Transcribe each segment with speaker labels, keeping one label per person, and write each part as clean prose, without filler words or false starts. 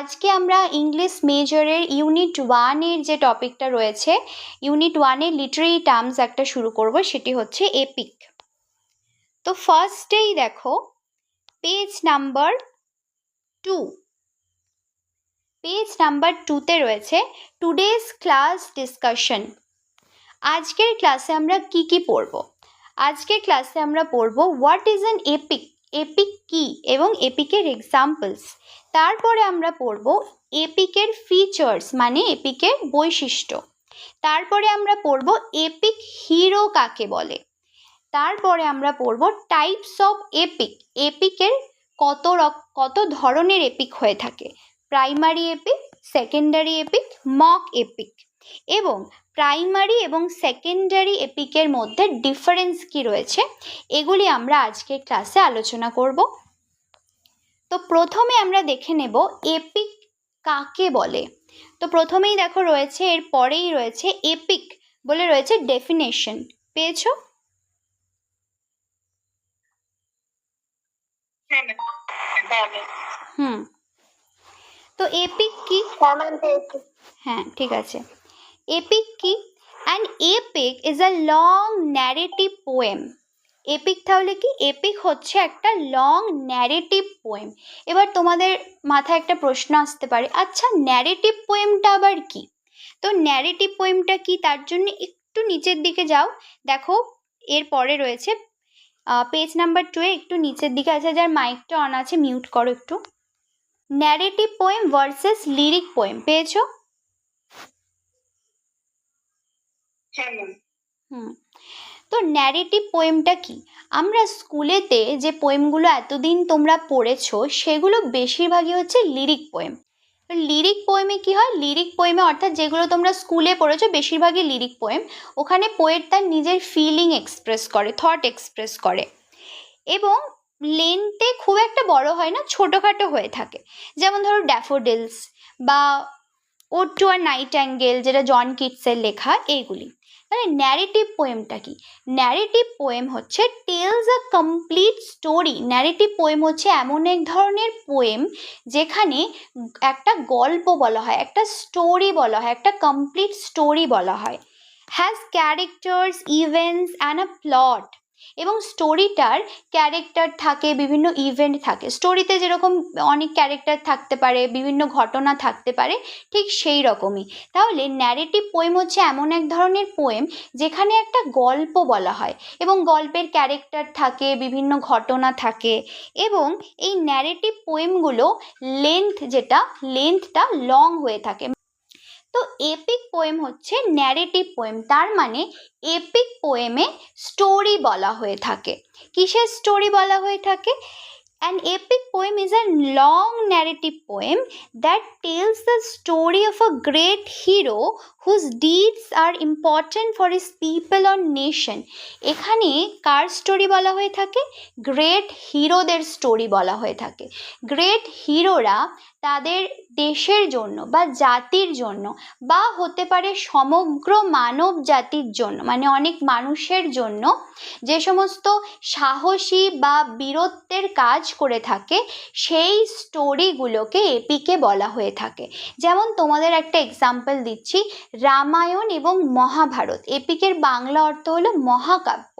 Speaker 1: আজকে আমরা English মেজরের unit 1 এর যে টপিকটা রয়েছে, ইউনিট 1 এর লিটারারি টার্মস একটা শুরু করব, সেটি হচ্ছে এপিক। তো ফার্স্টেই দেখো পেজ নাম্বার 2, পেজ নাম্বার 2তে রয়েছে টুডেজ ক্লাস ডিসকাশন। আজকের ক্লাসে আমরা কি পড়ব? আজকের ক্লাসে আমরা পড়ব what is an epic, epic কি এবং এপিকের এক্সাম্পলস। তারপরে আমরা পড়ব এপিকের ফিচার্স মানে এপিকের বৈশিষ্ট্য। তারপরে আমরা পড়ব এপিক হিরো কাকে বলে। তারপরে আমরা পড়ব টাইপস অফ এপিক, এপিকের কত ধরনের এপিক হয়ে থাকে, primary epic, secondary epic, mock epic, এবং প্রাইমারি এবং সেকেন্ডারি এপিকের মধ্যে ডিফারেন্স কি রয়েছে, এগুলি আমরা আজকের ক্লাসে আলোচনা করব। তো প্রথমে আমরা দেখে নেব এপিক কাকে বলে। তো প্রথমেই দেখো রয়েছে, এর পরেই রয়েছে এপিক বলে রয়েছে ডেফিনেশন, পেয়েছো? তো এপিক কি? হ্যাঁ, ঠিক আছে। এপিক কি? An epic is a long narrative poem. Epic তাহলে কি? এপিক হচ্ছে একটা লং ন্যারেটিভ পোয়েম। এবার তোমাদের মাথায় একটা প্রশ্ন আসতে পারে, আচ্ছা ন্যারেটিভ পোয়েমটা আবার কি? তো ন্যারেটিভ পোয়েমটা কি তার জন্য একটু নিচের দিকে যাও, দেখো এর পরে রয়েছে পেজ নাম্বার 2 এ একটু নিচের দিকে আছে, যার মাইকটা অন আছে মিউট করো একটু। Narrative poem versus lyric poem, পেয়েছো? তো ন্যারেটিভ পোয়েমটা কি? আমরা স্কুলেতে যে পোয়েমগুলো এতদিন তোমরা পড়েছো সেগুলো বেশিরভাগই হচ্ছে লিরিক পোয়েম। লিরিক পোয়েমে কি হয়? লিরিক পোয়েমে অর্থাৎ যেগুলো তোমরা স্কুলে পড়েছো বেশিরভাগই লিরিক পোয়েম, ওখানে পোয়েট তার নিজের ফিলিং এক্সপ্রেস করে, থট এক্সপ্রেস করে, এবং লেন্থে খুব একটা বড় হয় না, ছোটোখাটো হয়ে থাকে। যেমন ধরো ড্যাফোডিলস বা ওড টু আ নাইটিঙ্গেল, যেটা জন কিটসের লেখা, এইগুলি। তাহলে ন্যারেটিভ পোয়েমটা কি? ন্যারেটিভ পোয়েম হচ্ছে tells a complete story. Narrative poem হচ্ছে এমন এক ধরনের পোয়েম যেখানে একটা গল্প বলা হয়, একটা স্টোরি বলা হয়, একটা কমপ্লিট স্টোরি বলা হয়। Has characters, events and a plot. এবং স্টোরিটার ক্যারেক্টার থাকে, বিভিন্ন ইভেন্ট থাকে। স্টোরিতে যেরকম অনেক ক্যারেক্টার থাকতে পারে, বিভিন্ন ঘটনা থাকতে পারে, ঠিক সেই রকমই। তাহলে ন্যারেটিভ পোয়েম হচ্ছে এমন এক ধরনের পোয়েম যেখানে একটা গল্প বলা হয় এবং গল্পের ক্যারেক্টার থাকে, বিভিন্ন ঘটনা থাকে, এবং এই ন্যারেটিভ পোয়েমগুলো লেন্থটা লং হয়ে থাকে। তো এপিক পোয়েম হচ্ছে ন্যারেটিভ পোয়েম, তার মানে এপিক পোয়েমে স্টোরি বলা হয়ে থাকে। কিসের স্টোরি বলা হয়ে থাকে? An epic poem is a long narrative poem that tells the story of a great hero whose deeds are important for his people or nation. এখানে কার স্টোরি বলা হয়ে থাকে? গ্রেট হিরোদের স্টোরি বলা হয়ে থাকে। গ্রেট হিরোরা তাদের দেশের জন্য বা জাতির জন্য, বা হতে পারে সমগ্র মানব জাতির জন্য, মানে অনেক মানুষের জন্য যে সমস্ত সাহসী বা বীরত্বের কাজ করে থাকে, সেই স্টোরিগুলোকে এপিকে বলা হয়ে থাকে। যেমন তোমাদের একটা এক্সাম্পল দিচ্ছি, রামায়ণ এবং মহাভারত। এপিকের বাংলা অর্থ হলো মহাকাব্য।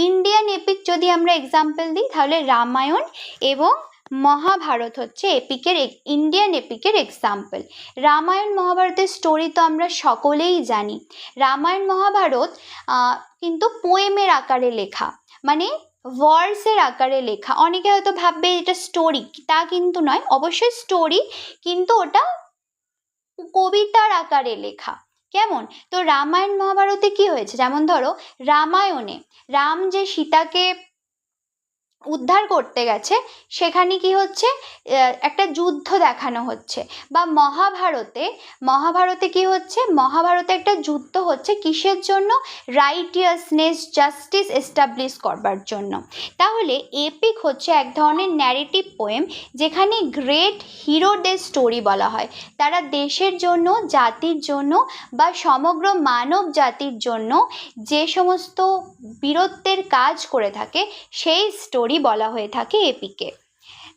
Speaker 1: ইন্ডিয়ান এপিক যদি আমরা এক্সাম্পল দিই, তাহলে রামায়ণ এবং মহাভারত হচ্ছে ইন্ডিয়ান এপিকের এক্সাম্পল। রামায়ণ মহাভারতের স্টোরি তো আমরা সকলেই জানি। রামায়ণ মহাভারত কিন্তু পোয়েমের আকারে লেখা, মানে ভার্সের আকারে লেখা। অনেকে হয়তো ভাববে এটা স্টোরি, তা কিন্তু নয়, অবশ্যই স্টোরি, কিন্তু ওটা কবিতার আকারে লেখা। কেমন? তো রামায়ণ মহাভারতে কি হয়েছে, যেমন ধরো রামায়ণে রাম যে সীতাকে উদ্ধার করতে গেছে, সেখানে কি হচ্ছে, একটা যুদ্ধ দেখানো হচ্ছে। বা মহাভারতে কি হচ্ছে, মহাভারতে একটা যুদ্ধ হচ্ছে কিসের জন্য? রাইটিয়াসনেস, জাস্টিস এস্টাবলিশ করবার জন্য। তাহলে এপিক হচ্ছে এক ধরনের ন্যারেটিভ পোয়েম যেখানে গ্রেট হিরোদের স্টোরি বলা হয়। তারা দেশের জন্য, জাতির জন্য বা সমগ্র মানব জাতির জন্য যে সমস্ত বীরত্বের কাজ করে থাকে, সেই স্টোরি বলা হয়ে থাকে APK.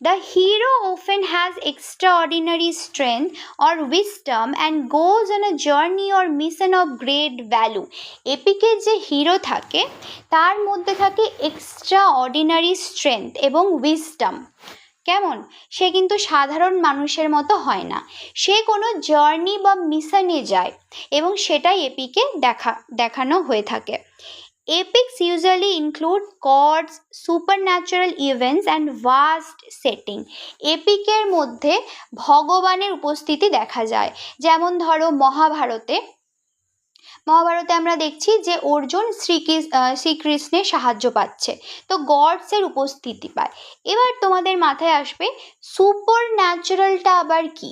Speaker 1: The hero often has extraordinary strength or wisdom and goes on a journey or mission of great value. এপিকের যে হিরো থাকে তার মধ্যে থাকে এক্সট্রা অর্ডিনারি স্ট্রেংথ এবং উইজডম। কেমন? সে কিন্তু সাধারণ মানুষের মতো হয় না, সে কোনো জার্নি বা মিশনে যায় এবং সেটাই এপিকে দেখানো হয়ে থাকে। Epics usually include gods, supernatural events and vast setting. এপিকের মধ্যে ভগবানের উপস্থিতি দেখা যায়, যেমন ধরো মহাভারতে আমরা দেখছি যে অর্জুন শ্রীকৃষ্ণের সাহায্য পাচ্ছে, তো গডসের উপস্থিতি পায়। এবার তোমাদের মাথায় আসবে সুপার ন্যাচারালটা আবার কি?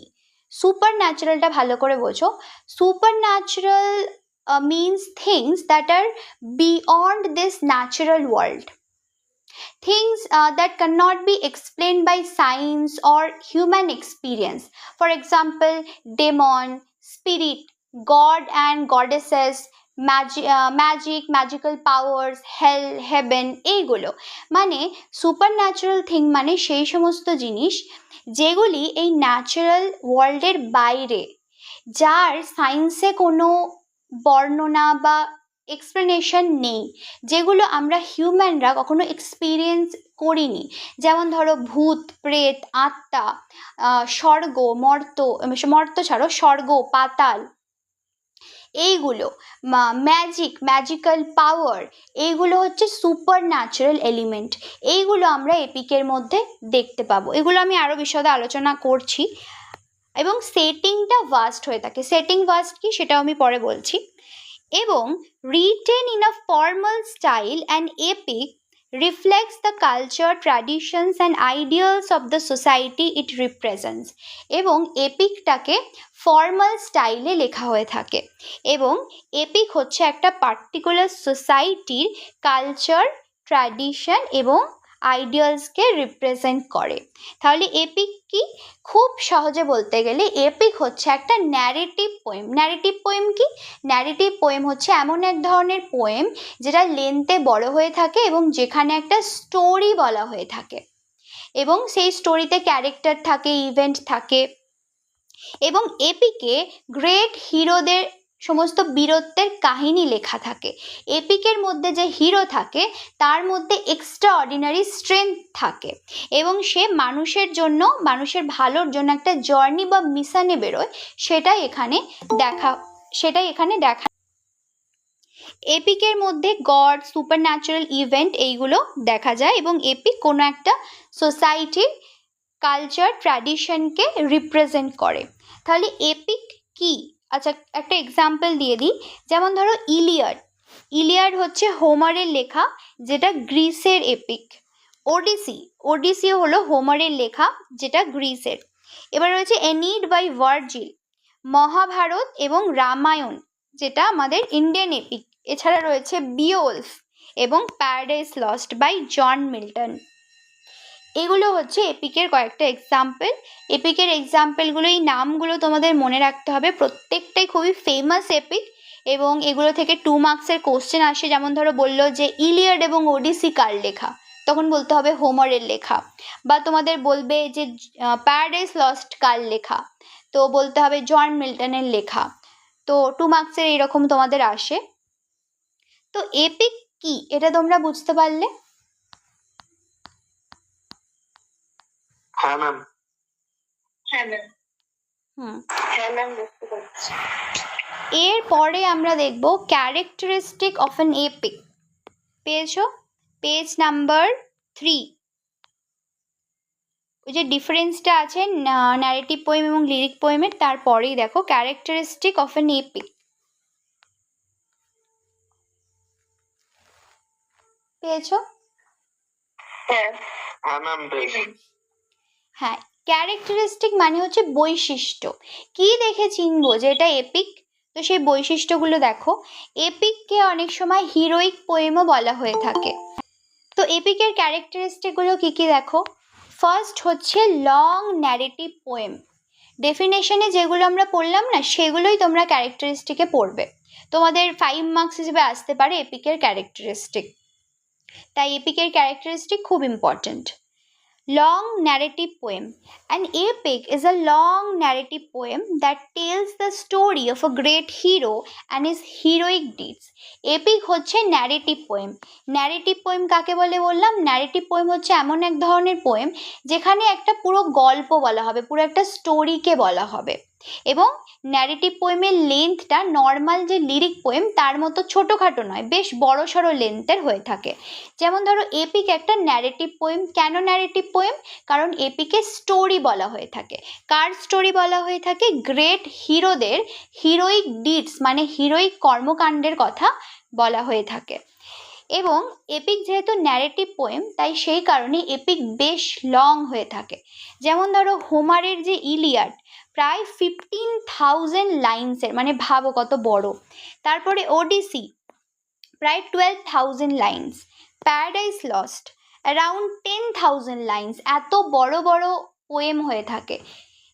Speaker 1: সুপার ন্যাচারালটা ভালো করে বোঝো। Super natural means things that are beyond this natural world, things that cannot be explained by science or human experience. For example, demon, spirit, god and goddesses, magic, magical powers, hell, heaven, এইগুলো মানে super natural thing মানে সেই সমস্ত জিনিস যেগুলি এই natural ওয়ার্ল্ডের বাইরে, যার সায়েন্সে কোনো বর্ণনা বা এক্সপ্লেনেশন নেই, যেগুলো আমরা হিউম্যানরা কখনো এক্সপিরিয়েন্স করিনি। যেমন ধরো ভূত, প্রেত, আত্মা, স্বর্গ, মর্ত ছাড়ো, স্বর্গ, পাতাল, এইগুলো, ম্যাজিক্যাল পাওয়ার, এইগুলো হচ্ছে সুপার ন্যাচারাল এলিমেন্ট। এইগুলো আমরা এপিকের মধ্যে দেখতে পাবো। এগুলো আমি আরও বিশদে আলোচনা করছি। এবং সেটিংটা ভাস্ট হয়ে থাকে। সেটিং ভাস্ট কি সেটাও আমি পরে বলছি। এবং written in a formal style and epic reflects the culture, traditions and ideals of the society it represents. এবং এপিকটাকে ফর্মাল স্টাইলে লেখা হয়ে থাকে এবং এপিক হচ্ছে একটা পার্টিকুলার সোসাইটির কালচার, ট্র্যাডিশন এবং আইডিয়ালসকে রিপ্রেজেন্ট করে। তাহলে এপিক কি? খুব সহজে বলতে গেলে এপিক হচ্ছে একটা ন্যারেটিভ পোয়েম। ন্যারেটিভ পোয়েম কি? ন্যারেটিভ পোয়েম হচ্ছে এমন এক ধরনের পোয়েম যেটা লেন্থে বড় হয়ে থাকে এবং যেখানে একটা স্টোরি বলা হয়ে থাকে এবং সেই স্টোরিতে ক্যারেক্টার থাকে, ইভেন্ট থাকে। এবং এপিকে গ্রেট হিরোদের সমস্ত বীরত্বের কাহিনী লেখা থাকে। এপিকের মধ্যে যে হিরো থাকে তার মধ্যে এক্সট্রা অর্ডিনারি স্ট্রেংথ থাকে এবং সে মানুষের জন্য, মানুষের ভালোর জন্য একটা জার্নি বা মিশনে বেরোয়, সেটাই এখানে দেখা। এপিকের মধ্যে গড, সুপার ন্যাচারাল ইভেন্ট এইগুলো দেখা যায় এবং এপিক কোনো একটা সোসাইটির কালচার, ট্র্যাডিশনকে রিপ্রেজেন্ট করে। তাহলে এপিক কি? আচ্ছা, একটা এক্সাম্পল দিয়ে দিই। যেমন ধরো ইলিয়াড। ইলিয়াড হচ্ছে হোমারের লেখা, যেটা গ্রিসের এপিক। ওডিসি হলো হোমারের লেখা, যেটা গ্রিসের। এবার রয়েছে এনিড বাই ভার্জিল, মহাভারত এবং রামায়ণ, যেটা আমাদের ইন্ডিয়ান এপিক। এছাড়া রয়েছে বিওলফ এবং Paradise Lost by John Milton. এগুলো হচ্ছে এপিকের কয়েকটা এক্সাম্পল। এপিকের এক্সাম্পলগুলো, এই নামগুলো তোমাদের মনে রাখতে হবে। প্রত্যেকটাই খুবই ফেমাস এপিক এবং এগুলো থেকে 2 মার্কসের কোশ্চেন আসে। যেমন ধরো বললো যে ইলিয়াড এবং ওডিসি কার লেখা, তখন বলতে হবে হোমারের লেখা। বা তোমাদের বলবে যে প্যারাডাইস লস্ট কার লেখা, তো বলতে হবে জন মিল্টনের লেখা। তো 2 মার্কসের এইরকম তোমাদের আসে। তো এপিক কি এটা তোমরা বুঝতে পারলে?
Speaker 2: হ্যাঁ ম্যাম।
Speaker 1: এরপরে আমরা দেখব ক্যারেক্টারিস্টিক অফ অ্যান এপিক। পেয়েছো? Page number 3। ওই যে ডিফারেন্সটা আছে ন্যারেটিভ পোয়েম এবং লিরিক পোয়েমের, তারপরেই দেখো ক্যারেক্টারিস্টিক অফ অ্যান এপিক। পেয়েছো? হ্যাঁ, ক্যারেক্টারিস্টিক মানে হচ্ছে বৈশিষ্ট্য। কি দেখে চিনবো যে এটা এপিক? তো সেই বৈশিষ্ট্যগুলো দেখো। এপিককে অনেক সময় হিরোইক পোয়েমও বলা হয়ে থাকে। তো এপিকের ক্যারেক্টারিস্টিকগুলো কি কি দেখো। ফার্স্ট হচ্ছে লং ন্যারেটিভ পোয়েম। ডেফিনেশনে যেগুলো আমরা পড়লাম না, সেগুলোই তোমরা ক্যারেক্টারিস্টিকে পড়বে। তোমাদের 5 মার্কস হিসেবে আসতে পারে এপিকের ক্যারেক্টারিস্টিক, তাই এপিকের ক্যারেক্টারিস্টিক খুব important. Long narrative poem. An epic is a long narrative poem that tells the story of a great hero and his heroic deeds. Epic হচ্ছে ন্যারেটিভ পোয়েম। ন্যারেটিভ পোয়েম কাকে বলে বললাম? Narrative poem হচ্ছে এমন এক ধরনের poem যেখানে একটা পুরো গল্প বলা হবে, পুরো একটা স্টোরিকে বলা হবে। এবং ন্যারেটিভ পোয়েমের লেন্থটা নর্মাল যে লিরিক পোয়েম তার মতো ছোটোখাটো নয়, বেশ বড় সড়ো লেন্থের হয়ে থাকে। যেমন ধরো এপিক একটা ন্যারেটিভ পোয়েম। কেন ন্যারেটিভ পোয়েম? কারণ এপিকে স্টোরি বলা হয়ে থাকে। কার স্টোরি বলা হয়ে থাকে? গ্রেট হিরোদের হিরোইক ডিডস মানে হিরোইক কর্মকাণ্ডের কথা বলা হয়ে থাকে। এবং এপিক যেহেতু ন্যারেটিভ পোয়েম তাই সেই কারণে এপিক বেশ লং হয়ে থাকে। যেমন ধরো হোমারের যে ইলিয়াড প্রায় 15,000 লাইন্সের, মানে ভাবো কত বড়। তারপরে ওডিসি প্রায় 12,000 lines, Paradise Lost around 10,000 lines, এত বড় বড় পোয়েম হয়ে থাকে।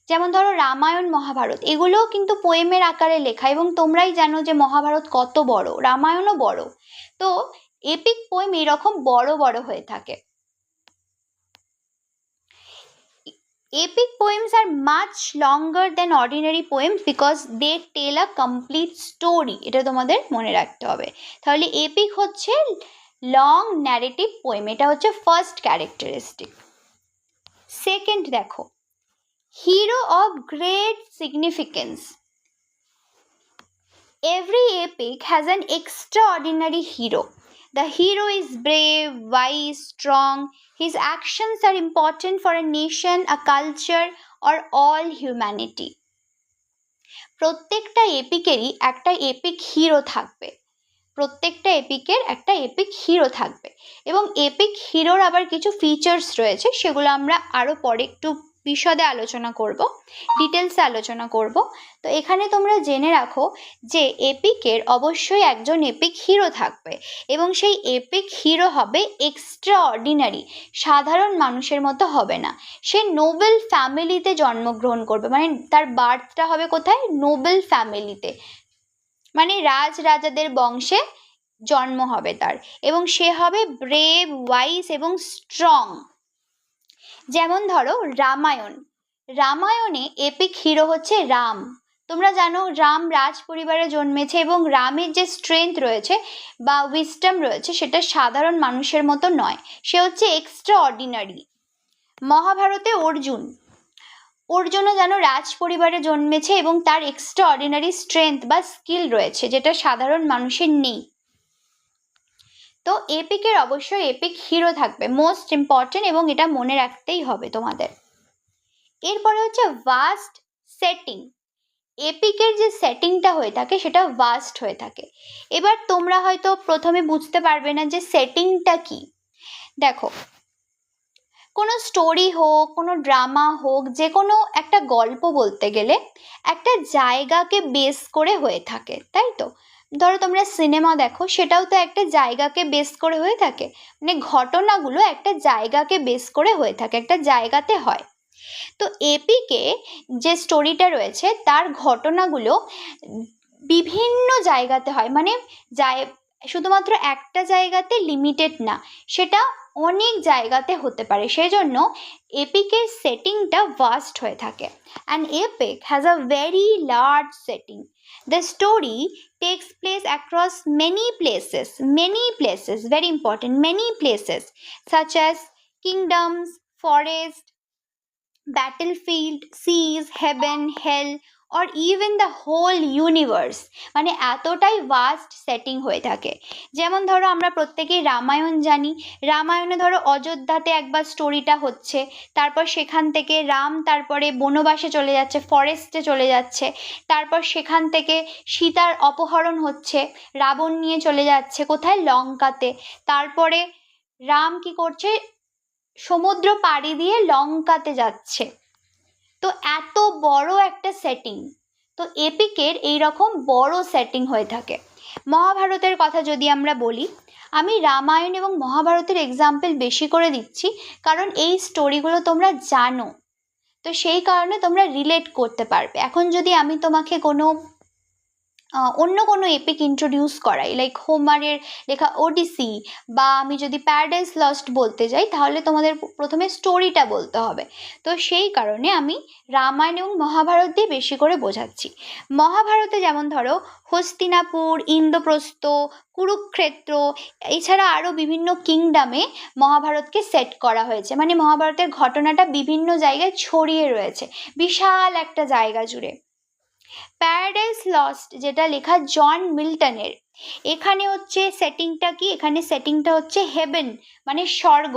Speaker 1: যেমন ধরো রামায়ণ মহাভারত এগুলোও কিন্তু পোয়েমের আকারে লেখা, এবং তোমরাই জানো যে মহাভারত কত বড়, রামায়ণও বড়। তো এপিক পোয়েম এরকম বড় বড় হয়ে থাকে। Epic poems are much longer than ordinary poems because they tell a complete story. এটা তোমাদের মনে রাখতে হবে। তাহলে এপিক হচ্ছে লং ন্যারেটিভ পোয়েম, এটা হচ্ছে ফার্স্ট ক্যারেক্টারিস্টিক। সেকেন্ড দেখো, hero of great significance. Every epic has an extraordinary hero. The hero is brave, wise, strong. His actions are important for a nation, a culture, or all humanity. প্রত্যেকটা এপিকেরই একটা epic hero থাকবে। প্রত্যেকটা এপিকের একটা epic hero থাকবে, এবং epic হিরোর আবার কিছু ফিচার্স রয়েছে, সেগুলো আমরা আরও পরে একটু বিশদে আলোচনা করব, ডিটেলসে আলোচনা করব। তো এখানে তোমরা জেনে রাখো যে এপিকের অবশ্যই একজন এপিক হিরো থাকবে, এবং সেই এপিক হিরো হবে এক্সট্রা অর্ডিনারি, সাধারণ মানুষের মতো হবে না। সে নোবেল ফ্যামিলিতে জন্মগ্রহণ করবে, মানে তার বার্থটা হবে কোথায়? নোবেল ফ্যামিলিতে, মানে রাজাদের বংশে জন্ম হবে তার, এবং সে হবে ব্রেভ, ওয়াইজ এবং স্ট্রং। যেমন ধরো রামায়ণে এপিক হিরো হচ্ছে রাম। তোমরা জানো রাম রাজ পরিবারে জন্মেছে, এবং রামের যে স্ট্রেংথ রয়েছে বা উইজডম রয়েছে সেটা সাধারণ মানুষের মতো নয়, সে হচ্ছে এক্সট্রা অর্ডিনারি। মহাভারতে অর্জুনও যেন রাজ পরিবারে জন্মেছে, এবং তার এক্সট্রা অর্ডিনারি স্ট্রেংথ বা স্কিল রয়েছে যেটা সাধারণ মানুষের নেই। তো এপিকের অবশ্যই এপিক হিরো থাকবে, মোস্ট ইম্পর্টেন্ট, এবং এটা মনে রাখতেই হবে তোমাদের। এরপরে হচ্ছে ভাস্ট সেটিং। এপিকের যে সেটিংটা হয়ে থাকে সেটা ভাস্ট হয়ে থাকে। এবার তোমরা হয়তো প্রথমে বুঝতে পারবে না যে সেটিংটা কি। দেখো, কোনো স্টোরি হোক, কোনো ড্রামা হোক, যে কোনো একটা গল্প বলতে গেলে একটা জায়গাকে বেস করে হয়ে থাকে, তাই তো? ধরো তোমরা সিনেমা দেখো, সেটাও তো একটা জায়গাকে বেস করে হয়ে থাকে, মানে ঘটনাগুলো একটা জায়গাকে বেস করে হয়ে থাকে, একটা জায়গাতে হয়। তো এপিকে যে স্টোরিটা রয়েছে তার ঘটনাগুলো বিভিন্ন জায়গাতে হয়, মানে শুধুমাত্র একটা জায়গাতে লিমিটেড না, সেটা অনেক জায়গাতে হতে পারে, সেজন্য এপিকের সেটিংটা ভাস্ট হয়ে থাকে। An epic has a very large setting. The story takes place across many places, very important, many places, such as kingdoms, forests, battlefield, seas, heaven, hell, or even the whole universe. মানে এতটাই vast setting হয়ে থাকে। যেমন ধরো আমরা প্রত্যেকেই রামায়ণ জানি। রামায়ণে ধরো অযোধ্যাতে একবার স্টোরিটা হচ্ছে, তারপর সেখান থেকে রাম তারপরে বনবাসে চলে যাচ্ছে, ফরেস্টে চলে যাচ্ছে, তারপর সেখান থেকে সীতার অপহরণ হচ্ছে, রাবণ নিয়ে চলে যাচ্ছে কোথায়? লঙ্কাতে। তারপরে রাম কি করছে? সমুদ্র পাড়ি দিয়ে লঙ্কাতে যাচ্ছে। তো এত বড় একটা সেটিং, তো এপিকের এইরকম বড় সেটিং হয়ে থাকে। মহাভারতের কথা যদি আমরা বলি, আমি রামায়ণ এবং মহাভারতের এক্সাম্পল বেশি করে দিচ্ছি কারণ এই স্টোরিগুলো তোমরা জানো, তো সেই কারণে তোমরা রিলেট করতে পারবে। এখন যদি আমি তোমাকে কোনো অন্য কোনো এপিক ইন্ট্রোডিউস করাই, লাইক হোমারের লেখা ওডিসি, বা আমি যদি প্যারাডাইস লস্ট বলতে যাই তাহলে তোমাদের প্রথমে স্টোরিটা বলতে হবে। তো সেই কারণে আমি রামায়ণ এবং মহাভারত দিয়ে বেশি করে বোঝাচ্ছি। মহাভারতে যেমন ধরো হস্তিনাপুর, ইন্দ্রপ্রস্থ, কুরুক্ষেত্র, এছাড়া আরও বিভিন্ন কিংডমে মহাভারতকে সেট করা হয়েছে, মানে মহাভারতের ঘটনাটা বিভিন্ন জায়গায় ছড়িয়ে রয়েছে বিশাল একটা জায়গা জুড়ে। প্যারাডাইস লস্ট যেটা লেখা জন মিল্টনের, এখানে হচ্ছে সেটিংটা কি, এখানে সেটিংটা হচ্ছে হেভেন মানে স্বর্গ,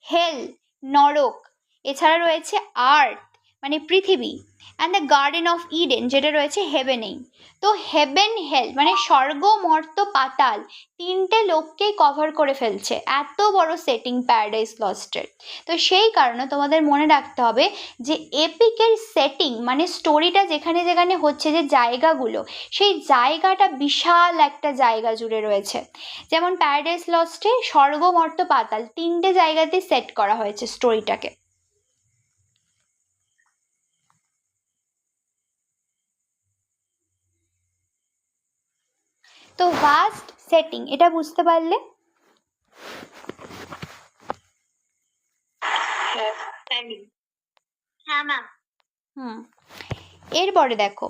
Speaker 1: হেল নরক, এছাড়া রয়েছে আর্থ মানে পৃথিবী, and the garden of Eden যেটা রয়েছে হেভেনেই। তো হেভেন হেল মানে স্বর্গ মর্ত পাতাল তিনটে লোককেই কভার করে ফেলছে, এত বড় সেটিং প্যারাডাইস লস্টের। তো সেই কারণে তোমাদের মনে রাখতে হবে যে এপিকের সেটিং মানে স্টোরিটা যেখানে যেখানে হচ্ছে, যে জায়গাগুলো, সেই জায়গাটা বিশাল একটা জায়গা জুড়ে রয়েছে। যেমন প্যারাডাইস লস্টে স্বর্গ মর্ত পাতাল তিনটে জায়গাতে সেট করা হয়েছে স্টোরিটাকে। তো ভাস্ট সেটিং এটা বুঝতে পারলে?
Speaker 2: হ্যাঁ ম্যাম।
Speaker 1: এরপরে দেখো,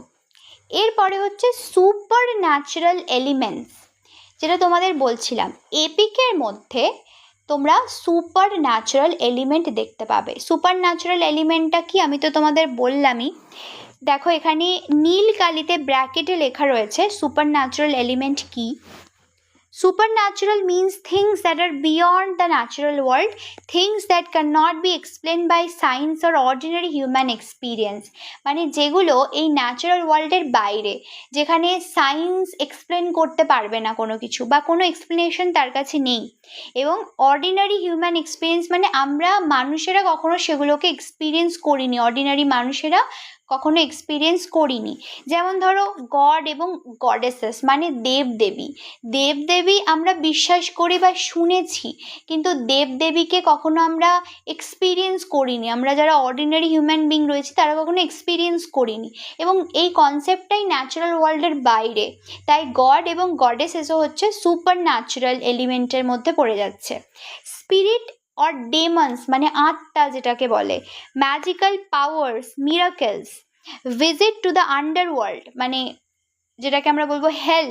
Speaker 1: এরপরে হচ্ছে সুপার ন্যাচারাল এলিমেন্টস, যেটা তোমাদের বলছিলাম এপিকের মধ্যে তোমরা সুপার ন্যাচারাল এলিমেন্ট দেখতে পাবে। সুপার ন্যাচারাল এলিমেন্টটা কি আমি তো তোমাদের বললামই। দেখো এখানে নীল কালিতে ব্র্যাকেটে লেখা রয়েছে সুপার ন্যাচারাল এলিমেন্ট কি। Supernatural means things that are beyond the natural world, things that cannot be explained by science or ordinary human experience, মানে যেগুলো এই ন্যাচারাল ওয়ার্ল্ডের বাইরে, যেখানে সায়েন্স এক্সপ্লেন করতে পারবে না কোনো কিছু বা কোনো এক্সপ্লেনেশন তার কাছে নেই, এবং অর্ডিনারি হিউম্যান এক্সপিরিয়েন্স মানে আমরা মানুষেরা কখনো সেগুলোকে এক্সপিরিয়েন্স করিনি, অর্ডিনারি মানুষেরা কখনো এক্সপিরিয়েন্স করিনি। যেমন ধরো গড এবং গডেসেস মানে দেবদেবী, দেবদেবী আমরা বিশ্বাস করি বা শুনেছি, কিন্তু দেবদেবীকে কখনো আমরা এক্সপিরিয়েন্স করিনি, আমরা যারা অর্ডিনারি হিউম্যান বিং রয়েছি তারা কখনো এক্সপিরিয়েন্স করিনি, এবং এই কনসেপ্টটাই ন্যাচারাল ওয়ার্ল্ডের বাইরে। তাই গড এবং গডেসেসও হচ্ছে সুপার ন্যাচারাল এলিমেন্টের মধ্যে পড়ে যাচ্ছে। স্পিরিট অর ডেমন্স মানে আত্মা যেটাকে বলে, magical powers, miracles, visit to the underworld মানে যেটাকে আমরা বলবো হেল,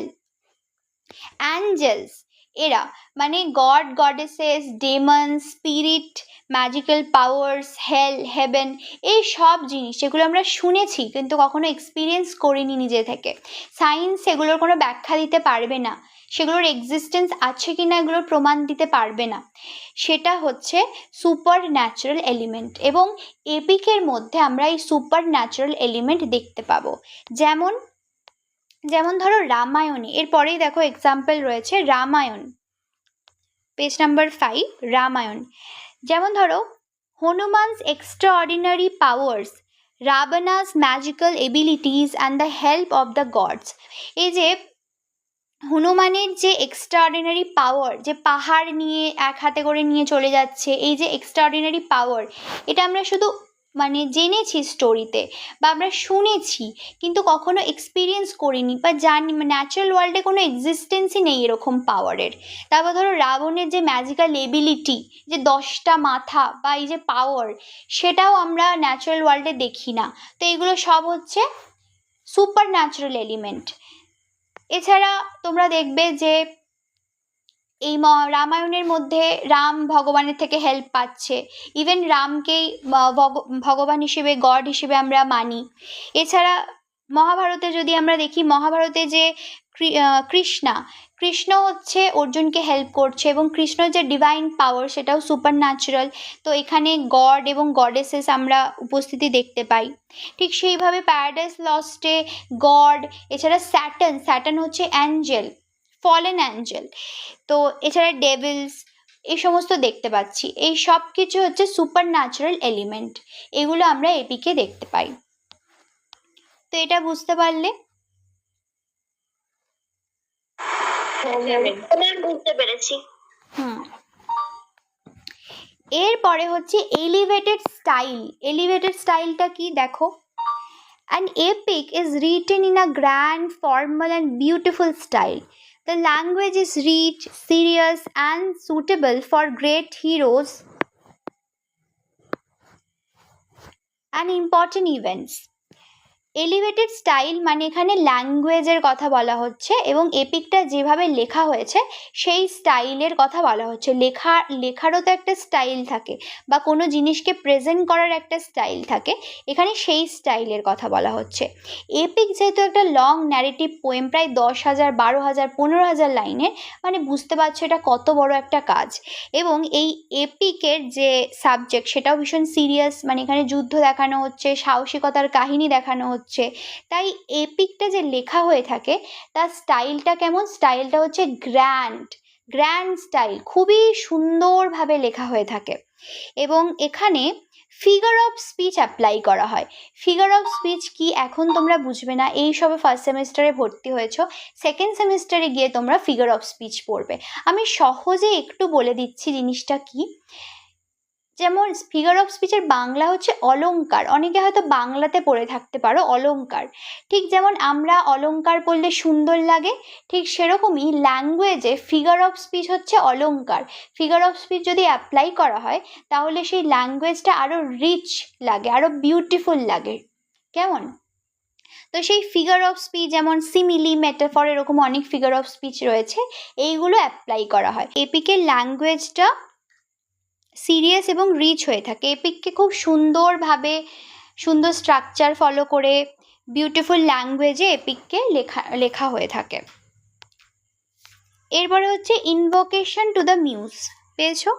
Speaker 1: অ্যাঞ্জেলস, এরা মানে god goddesses, demon, spirit, magical powers, hell, heaven, এই সব জিনিস যেগুলো আমরা শুনেছি কিন্তু কখনো এক্সপিরিয়েন্স করিনি নিজে থেকে। সায়েন্স সেগুলোর কোনো ব্যাখ্যা দিতে পারবে না, সেগুলোর এক্সিস্টেন্স আছে কি না এগুলোর প্রমাণ দিতে পারবে না, সেটা হচ্ছে সুপার ন্যাচারাল এলিমেন্ট। এবং এপিকের মধ্যে আমরা এই সুপার ন্যাচারাল এলিমেন্ট দেখতে পাবো। যেমন যেমন ধরো রামায়ণে, এরপরেই দেখো এক্সাম্পল রয়েছে রামায়ণ, পেজ নাম্বার 5 রামায়ণ। যেমন ধরো Hanuman's extraordinary powers, Ravana's magical abilities and the help of the gods. এই যে হনুমানের যে এক্সট্রাঅর্ডিনারি পাওয়ার, যে পাহাড় নিয়ে এক হাতে করে নিয়ে চলে যাচ্ছে, এই যে এক্সট্রাঅর্ডিনারি পাওয়ার, এটা আমরা শুধু মানে জেনেছি স্টোরিতে বা আমরা শুনেছি, কিন্তু কখনো এক্সপিরিয়েন্স করিনি বা জানি, ন্যাচারাল ওয়ার্ল্ডে কোনো এক্সিস্টেন্সই নেই এরকম পাওয়ারের। তারপর ধরো রাবণের যে ম্যাজিক্যাল এবিলিটি, যে 10টা মাথা বা এই যে পাওয়ার, সেটাও আমরা ন্যাচারাল ওয়ার্ল্ডে দেখি না। তো এগুলো সব হচ্ছে সুপার ন্যাচারাল এলিমেন্ট। এছাড়া তোমরা দেখবে যে এই রামায়ণের মধ্যে রাম ভগবানের থেকে হেল্প পাচ্ছে, ইভেন রামকেই ভগবান হিসেবে, গড হিসেবে আমরা মানি। এছাড়া মহাভারতে যদি আমরা দেখি, মহাভারতে যে কৃষ্ণ হচ্ছে অর্জুনকে হেল্প করছে, এবং কৃষ্ণর যে ডিভাইন পাওয়ার সেটাও সুপার ন্যাচারাল। তো এখানে গড এবং গডেসেস আমরা উপস্থিতি দেখতে পাই। ঠিক সেইভাবে প্যারাডাইস লস্টে গড, এছাড়া স্যাটার্ন হচ্ছে অ্যাঞ্জেল, ফলেন অ্যাঞ্জেল, তো এছাড়া ডেভিলস, এই সমস্ত দেখতে পাচ্ছি। এই সব কিছু হচ্ছে সুপার ন্যাচারাল এলিমেন্ট, এগুলো আমরা এপিকে দেখতে পাই। তো এটা বুঝতে পারলে?
Speaker 2: বুঝতে পেরেছি।
Speaker 1: এরপরে হচ্ছে এলিভেটেড স্টাইল। এলিভেটেড স্টাইলটা কি দেখো, An epic is written in a grand, formal and beautiful style. The language is rich, serious and suitable for great heroes and important events. Elevated style মানে এখানে ল্যাঙ্গুয়েজের কথা বলা হচ্ছে এবং এপিকটা যেভাবে লেখা হয়েছে সেই স্টাইলের কথা বলা হচ্ছে। লেখারও তো একটা স্টাইল থাকে বা কোনো জিনিসকে প্রেজেন্ট করার একটা স্টাইল থাকে, এখানে সেই স্টাইলের কথা বলা হচ্ছে। এপিক যেহেতু একটা লং ন্যারেটিভ পোয়েম, প্রায় 10,000, 12,000, 15,000 লাইনের, মানে বুঝতে পারছো এটা কত বড় একটা কাজ। এবং এই এপিকের যে সাবজেক্ট সেটাও ভীষণ সিরিয়াস, মানে এখানে যুদ্ধ দেখানো হচ্ছে, সাহসিকতার কাহিনী দেখানো হচ্ছে। তাই এপিকটা যে লেখা হয়ে থাকে তার স্টাইলটা কেমন? স্টাইলটা হচ্ছে গ্র্যান্ড স্টাইল, খুবই সুন্দরভাবে লেখা হয়ে থাকে। এবং এখানে ফিগার অফ স্পিচ অ্যাপ্লাই করা হয়। ফিগার অফ স্পিচ কি এখন তোমরা বুঝবে না, এই সবে ফার্স্ট সেমিস্টারে ভর্তি হয়েছো, সেকেন্ড সেমিস্টারে গিয়ে তোমরা ফিগার অফ স্পিচ পড়বে। আমি সহজে একটু বলে দিচ্ছি জিনিসটা কি। যেমন ফিগার অফ স্পিচের বাংলা হচ্ছে অলংকার, অনেকে হয়তো বাংলাতে পড়ে থাকতে পারো অলংকার। ঠিক যেমন আমরা অলংকার পড়লে সুন্দর লাগে, ঠিক সেরকমই ল্যাঙ্গুয়েজে ফিগার অফ স্পিচ হচ্ছে অলংকার। ফিগার অফ স্পিচ যদি অ্যাপ্লাই করা হয় তাহলে সেই ল্যাঙ্গুয়েজটা আরও রিচ লাগে, আরও বিউটিফুল লাগে। কেমন? তো সেই ফিগার অফ স্পিচ যেমন সিমিলি, মেটাফর, এরকম অনেক ফিগার অফ স্পিচ রয়েছে, এইগুলো অ্যাপ্লাই করা হয়। এপিকের ল্যাঙ্গুয়েজটা সিরিয়াস এবং রিচ হয়ে থাকে। এপিককে খুব সুন্দরভাবে, সুন্দর স্ট্রাকচার ফলো করে বিউটিফুল ল্যাঙ্গুয়েজে এপিককে লেখা হয়ে থাকে। এরপরে হচ্ছে ইনভোকেশন টু দ্য মিউজ। পেয়েছো?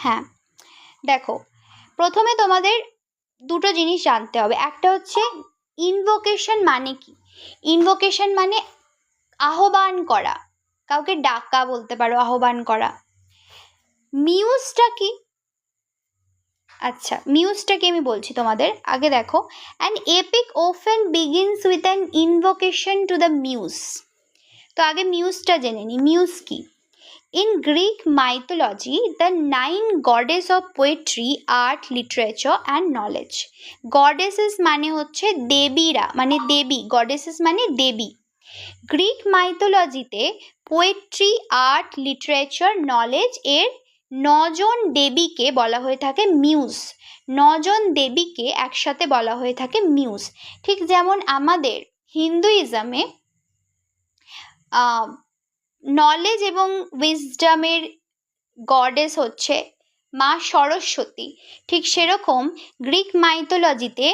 Speaker 1: হ্যাঁ, দেখো প্রথমে তোমাদের দুটো জিনিস জানতে হবে। একটা হচ্ছে ইনভোকেশন মানে কি। ইনভোকেশন মানে আহ্বান করা, কাউকে ডাকা বলতে পারো, আহ্বান করা। মিউজটা কি? আচ্ছা, মিউজটা কি আমি বলছি তোমাদের। আগে দেখো, an epic often begins with an invocation to the muse। তো আগে মিউজটা জেনে নি, মিউজ কি। In Greek mythology, the 9 goddess of poetry, art, literature and knowledge. Goddesses মানে হচ্ছে দেবীরা, মানে দেবী, goddesses মানে দেবী। গ্রিক মাইথোলজিতে পোয়েট্রি, আর্ট, লিটারেচার, নলেজ এর 9জন দেবীকে বলা হয়ে থাকে মিউজ। 9জন দেবীকে একসাথে বলা হয়ে থাকে মিউজ। ঠিক যেমন আমাদের হিন্দুইজমে নলেজ এবং উইজডমের গডেস হচ্ছে মা সরস্বতী, ঠিক সেরকম গ্রিক মাইথোলজিতে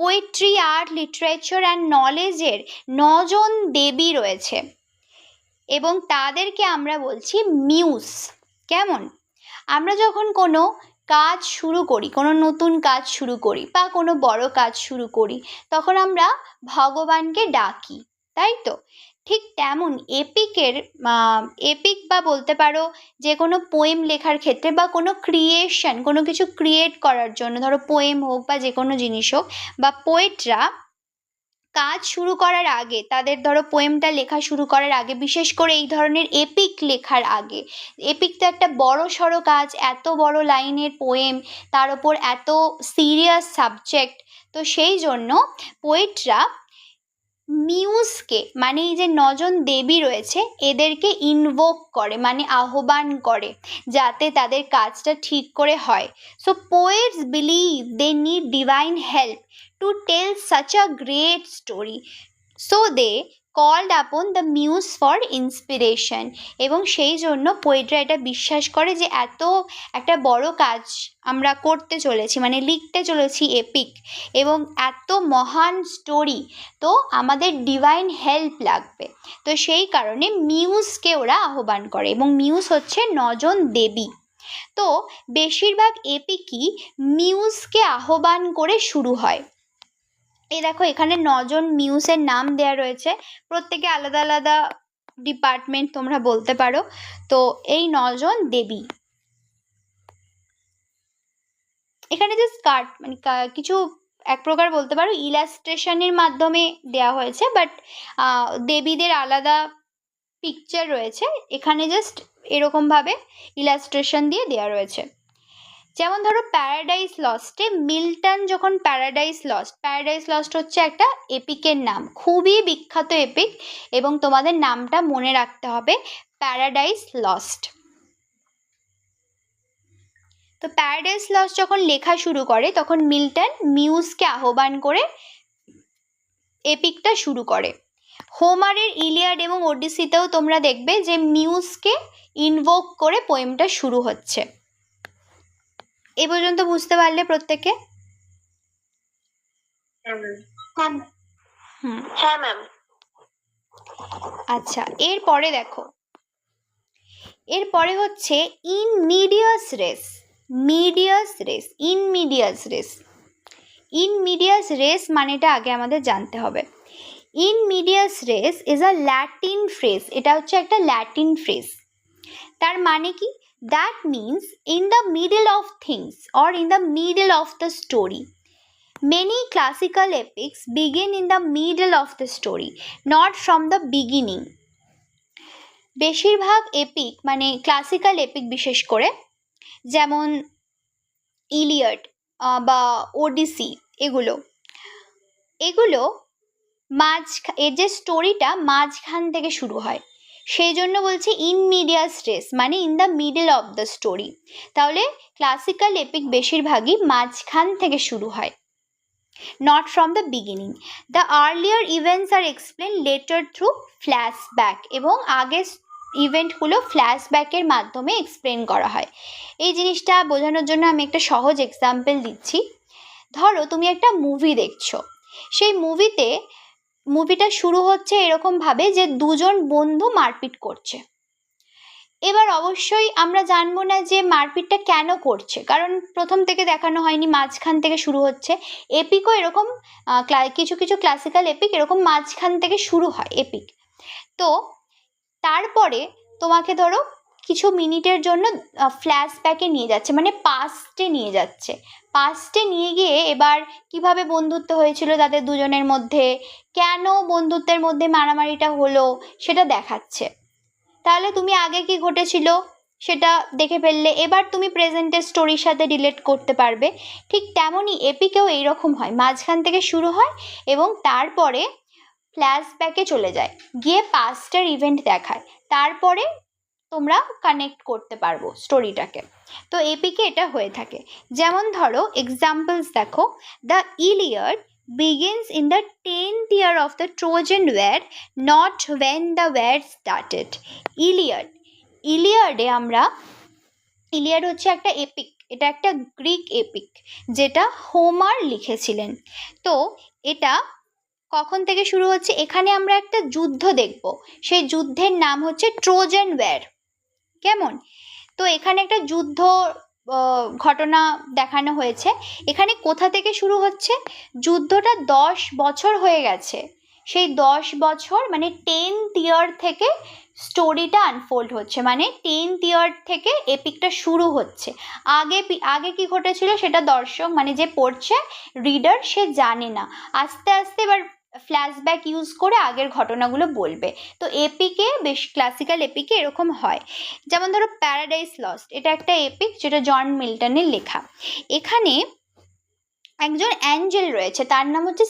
Speaker 1: পোয়েট্রি, আর্ট, লিটারেচার অ্যান্ড নলেজের 9জন দেবী রয়েছে এবং তাদেরকে আমরা বলছি মিউজ। কেমন? আমরা যখন কোনো কাজ শুরু করি, কোনো নতুন কাজ শুরু করি বা কোনো বড় কাজ শুরু করি, তখন আমরা ভগবানকে ডাকি, তাই তো? ঠিক তেমন এপিক বা বলতে পারো যে কোনো পোয়েম লেখার ক্ষেত্রে বা কোনো ক্রিয়েশন, কোনো কিছু ক্রিয়েট করার জন্য, ধরো পোয়েম হোক বা যে কোনো জিনিস হোক, বা পোয়েটরা কাজ শুরু করার আগে, তাদের ধরো পোয়েমটা লেখা শুরু করার আগে, বিশেষ করে এই ধরনের এপিক লেখার আগে, এপিক তো একটা বড় সড়ো কাজ, এত বড় লাইনের পোয়েম, তার ওপর এত সিরিয়াস সাবজেক্ট, তো সেই জন্য পোয়েটরা মিউজকে, মানে এই যে 9জন দেবী রয়েছে এদেরকে ইনভোক করে, মানে আহ্বান করে, যাতে তাদের কাজটা ঠিক করে হয়। So poets believe they need divine help to tell such a great story, so they called upon the muse for inspiration। এবং সেই জন্য পোয়েটরা এটা বিশ্বাস করে যে এত একটা বড় কাজ আমরা করতে চলেছি, মানে লিখতে চলেছি এপিক, এবং এত মহান স্টোরি, তো আমাদের ডিভাইন হেল্প লাগবে। তো সেই কারণে মিউজকে ওরা আহ্বান করে, এবং মিউজ হচ্ছে 9জন দেবী। তো বেশিরভাগ এপিকই মিউজকে আহ্বান করে শুরু হয়। এই দেখো এখানে 9জন মিউজের নাম দেয়া রয়েছে, প্রত্যেকে আলাদা আলাদা ডিপার্টমেন্ট তোমরা বলতে পারো। তো এই 9জন দেবী এখানে জাস্ট মানে কিছু এক প্রকার বলতে পারো ইলাস্ট্রেশনের মাধ্যমে দেয়া হয়েছে, বাট দেবীদের আলাদা পিকচার রয়েছে এখানে, জাস্ট এরকমভাবে ইলাস্ট্রেশন দিয়ে দেওয়া রয়েছে। যেমন ধরো প্যারাডাইস লস্টে মিল্টন যখন প্যারাডাইস লস্ট হচ্ছে একটা এপিকের নাম, খুবই বিখ্যাত এপিক, এবং তোমাদের নামটা মনে রাখতে হবে, প্যারাডাইস লস্ট। তো প্যারাডাইস লস্ট যখন লেখা শুরু করে তখন মিল্টন মিউজকে আহ্বান করে এপিকটা শুরু করে। হোমারের ইলিয়াড এবং ওডিসিতেও তোমরা দেখবে যে মিউজকে ইনভোক করে পোয়েমটা শুরু হচ্ছে। এ পর্যন্ত বুঝতে পারলে প্রত্যেকে?
Speaker 2: হ্যাঁ ম্যাম।
Speaker 1: আচ্ছা, এরপরে দেখো, এরপরে হচ্ছে in medias race. In medias race মানেটা আগে আমাদের জানতে হবে। In medias race is a Latin phrase, এটা হচ্ছে একটা ল্যাটিন ফ্রেজ। তার মানে কি? That means in the middle of things or in the middle of the story. Many classical epics begin in the middle of the story, not from the beginning. বেশিরভাগ epic মানে classical epic বিশেষ করে, যেমন Iliad বা ওডিসি, এগুলো এর যে স্টোরিটা মাঝখান থেকে শুরু হয়, সেই জন্য বলছি ইন মিডিয়াস রেস মানে in the middle of the story. তাহলে ক্লাসিক্যাল এপিক বেশিরভাগই মাঝখান থেকে শুরু হয়, not from the beginning. The earlier events are explained later through flashback, এবং আগের ইভেন্টগুলো ফ্ল্যাশব্যাকের মাধ্যমে এক্সপ্লেন করা হয়। এই জিনিসটা বোঝানোর জন্য আমি একটা সহজ এক্সাম্পল দিচ্ছি। ধরো তুমি একটা মুভি দেখছো, সেই মুভিটা শুরু হচ্ছে এরকমভাবে যে দুজন বন্ধু মারপিট করছে। এবার অবশ্যই আমরা জানবো না যে মারপিটটা কেন করছে, কারণ প্রথম থেকে দেখানো হয়নি, মাঝখান থেকে শুরু হচ্ছে। এপিকও এরকম, কিছু কিছু ক্লাসিক্যাল এপিক এরকম মাঝখান থেকে শুরু হয় এপিক। তো তারপরে তোমাকে ধরো কিছু মিনিটের জন্য ফ্ল্যাশব্যাকে নিয়ে যাচ্ছে, মানে পাস্টে নিয়ে গিয়ে এবার কিভাবে বন্ধুত্ব হয়েছিল তাদের দুজনের মধ্যে, কেন বন্ধুত্বের মধ্যে মারামারিটা হলো সেটা দেখাচ্ছে। তাহলে তুমি আগে কি ঘটেছিল সেটা দেখে ফেললে, এবার তুমি প্রেজেন্টের স্টোরির সাথে রিলেট করতে পারবে। ঠিক তেমনই এপিকেও এইরকম হয়, মাঝখান থেকে শুরু হয় এবং তারপরে ফ্ল্যাশব্যাকে চলে যায়, গিয়ে পাস্টের ইভেন্ট দেখায়, তারপরে তোমরা কানেক্ট করতে পারবো স্টোরিটাকে। তো এপিকে এটা হয়ে থাকে। যেমন ধরো এক্সাম্পলস দেখো, the Iliad begins in the 10th year of the Trojan War, not when the war started. Iliad হচ্ছে একটা এপিক, এটা একটা গ্রিক এপিক যেটা হোমার লিখেছিলেন। তো এটা কখন থেকে শুরু হচ্ছে? এখানে আমরা একটা যুদ্ধ দেখব, সেই যুদ্ধের নাম হচ্ছে ট্রোজান ওয়্যার। কেমন? তো এখানে একটা যুদ্ধ ঘটনা দেখানো হয়েছে। এখানে কোথা থেকে শুরু হচ্ছে? যুদ্ধটা 10 বছর হয়ে গেছে, সেই 10 বছর মানে 10th ইয়ার থেকে স্টোরিটা আনফোল্ড হচ্ছে, মানে 10th ইয়ার থেকে এপিকটা শুরু হচ্ছে। আগে কি ঘটেছিল সেটা দর্শক মানে যে পড়ছে, রিডার, সে জানে না। আস্তে আস্তে এবার ফ্ল্যাশব্যাক ইউজ করে আগের ঘটনাগুলো বলবে। তো এপিকে, বেশ ক্লাসিক্যাল এপিকে এরকম হয়। যেমন ধরো প্যারাডাইস লস্ট, এটা একটা এপিক যেটা জন মিল্টনের লেখা। এখানে একজন অ্যাঞ্জেল রয়েছে, তার নাম হচ্ছে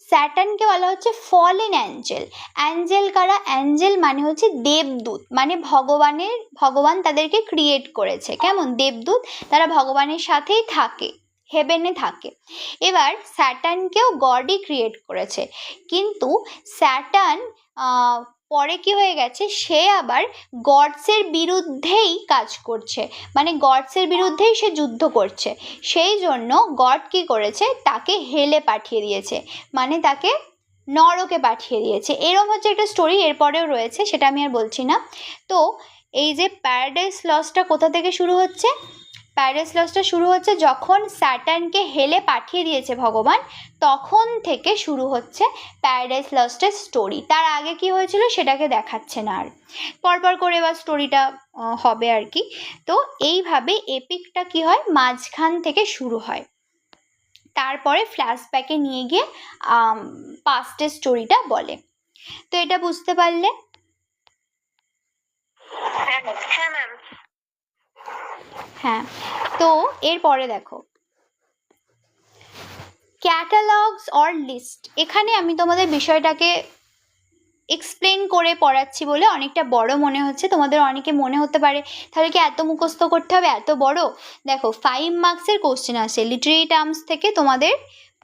Speaker 1: স্যাটার্নকে বলা হচ্ছে ফলেন অ্যাঞ্জেল কারা? অ্যাঞ্জেল মানে হচ্ছে দেবদূত, মানে ভগবান তাদেরকে ক্রিয়েট করেছে। কেমন? দেবদূত, তারা ভগবানের সাথেই থাকে, হেভেনে থাকে। এবার স্যাটার্নকেও গডই ক্রিয়েট করেছে, কিন্তু স্যাটার্ন পরে কি হয়ে গেছে, সে আবার গডসের বিরুদ্ধেই কাজ করছে, মানে গডসের বিরুদ্ধেই সে যুদ্ধ করছে। সেই জন্য গড কি করেছে, তাকে হেলে পাঠিয়ে দিয়েছে, মানে তাকে নরকে পাঠিয়ে দিয়েছে। এরকম হচ্ছে একটা স্টোরি, এরপরেও রয়েছে, সেটা আমি আর বলছি না। তো এই যে প্যারাডাইস লস্টটা কোথা থেকে শুরু হচ্ছে? প্যারাডাইস লস্টটা শুরু হচ্ছে যখন স্যাটার্নকে হেলে পাঠিয়ে দিয়েছে ভগবান, তখন থেকে শুরু হচ্ছে প্যারাডাইস লস্টের স্টোরি। তার আগে কি হয়েছিল সেটাকে দেখাচ্ছে না, আর পরপর করে এবার স্টোরিটা হবে আর কি। তো এইভাবে এপিকটা কি হয়, মাঝখান থেকে শুরু হয়, তারপরে ফ্ল্যাশব্যাকে নিয়ে গিয়ে পাস্টের স্টোরিটা বলে। তো এটা বুঝতে পারলে?
Speaker 2: হ্যাঁ ম্যাম।
Speaker 1: হ্যাঁ, তো এরপরে দেখো ক্যাটালগস অর লিস্ট। এখানে আমি তোমাদের বিষয়টাকে এক্সপ্লেন করে পড়াচ্ছি বলে অনেকটা বড় মনে হচ্ছে, তোমাদের অনেকে মনে হতে পারে তাহলে কি এত মুখস্থ করতে হবে, এত বড়? দেখো 5 মার্কসের কোশ্চেন আসে লিটারেরি টার্মস থেকে, তোমাদের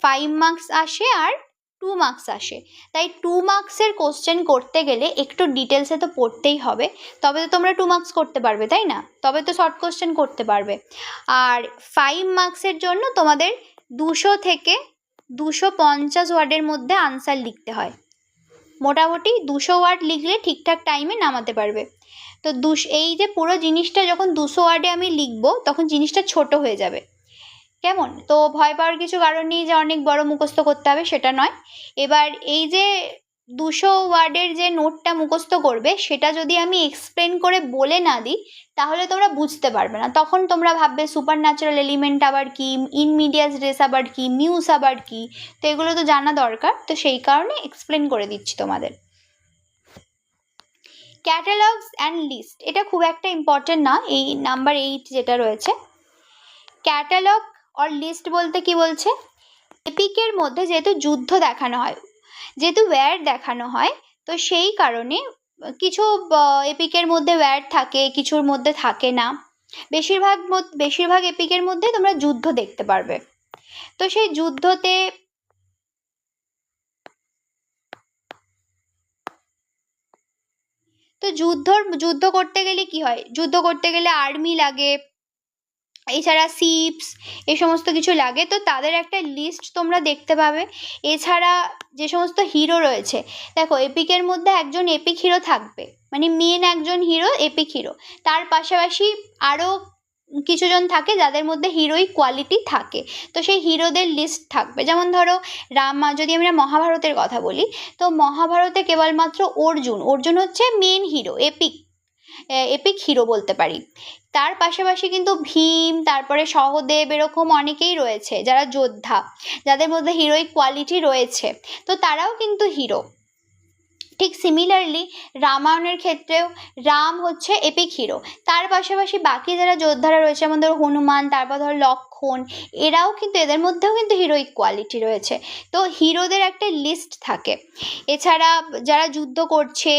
Speaker 1: 5 মার্কস আসে আর 2 মার্কস আসে। তাই 2 মার্কসের কোশ্চেন করতে গেলে একটু ডিটেলসে তো পড়তেই হবে, তবে তো তোমরা 2 মার্কস করতে পারবে, তাই না? তবে তো শর্ট কোশ্চেন করতে পারবে। আর 5 মার্কসের জন্য তোমাদের 200 থেকে 250 ওয়ার্ডের মধ্যে আনসার লিখতে হয়। মোটামুটি 200 ওয়ার্ড লিখলে ঠিকঠাক টাইমে নামাতে পারবে। তো এই যে পুরো জিনিসটা যখন 200 ওয়ার্ডে আমি লিখবো তখন জিনিসটা ছোট হয়ে যাবে, কেমন? তো ভয় পাওয়ার কিছু কারণ নেই যে অনেক বড় মুখস্থ করতে হবে, সেটা নয়। এবার এই যে 200 ওয়ার্ডের যে নোটটা মুখস্থ করবে সেটা যদি আমি এক্সপ্লেন করে বলে না দিই তাহলে তোমরা বুঝতে পারবে না, তখন তোমরা ভাববে সুপার ন্যাচারাল এলিমেন্ট আবার কি, ইনমিডিয়াস রেস আবার কি, মিউস আবার কি, তো এগুলো তো জানা দরকার, তো সেই কারণে এক্সপ্লেন করে দিচ্ছি তোমাদের। ক্যাটালগস অ্যান্ড লিস্ট এটা খুব একটা ইম্পর্টেন্ট না, এই নাম্বার 8 যেটা রয়েছে। ক্যাটালগ অর লিস্ট বলতে কি বলছে, এপিকের মধ্যে যেহেতু যুদ্ধ দেখানো হয়, যেহেতু ওয়্যার দেখানো হয়, তো সেই কারণে কিছু এপিকের মধ্যে ওয়্যার থাকে, কিছুর মধ্যে থাকে না। বেশিরভাগ এপিকের মধ্যে তোমরা যুদ্ধ দেখতে পারবে। তো সেই যুদ্ধতে তো যুদ্ধ করতে গেলে কি হয়, যুদ্ধ করতে গেলে আর্মি লাগে, এছাড়া শিপস, এই সমস্ত কিছু লাগে, তো তাদের একটা লিস্ট তোমরা দেখতে পাবে। এছাড়া যে সমস্ত হিরো রয়েছে, দেখো এপিকের মধ্যে একজন এপিক হিরো থাকবে, মানে মেন একজন হিরো এপিক হিরো, তার পাশাপাশি আরও কিছুজন থাকে যাদের মধ্যে হিরোইক কোয়ালিটি থাকে, তো সেই হিরোদের লিস্ট থাকবে। যেমন ধরো যদি আমরা মহাভারতের কথা বলি, তো মহাভারতে কেবলমাত্র অর্জুন হচ্ছে মেন হিরো, এপিক হিরো বলতে পারি। তার পাশাপাশি কিন্তু ভীম, তারপরে সহদেব, এরকম অনেকেই রয়েছে যারা যোদ্ধা, যাদের মধ্যে হিরোইক কোয়ালিটি রয়েছে, তো তারাও কিন্তু হিরো। ঠিক সিমিলারলি রামায়ণের ক্ষেত্রেও রাম হচ্ছে এপিক হিরো, তার পাশাপাশি বাকি যারা যোদ্ধারা রয়েছে যেমন ধরো হনুমান, তারপর ধরো লক্ষণ, এরাও কিন্তু, এদের মধ্যেও কিন্তু হিরোইক কোয়ালিটি রয়েছে, তো হিরোদের একটা লিস্ট থাকে। এছাড়া যারা যুদ্ধ করছে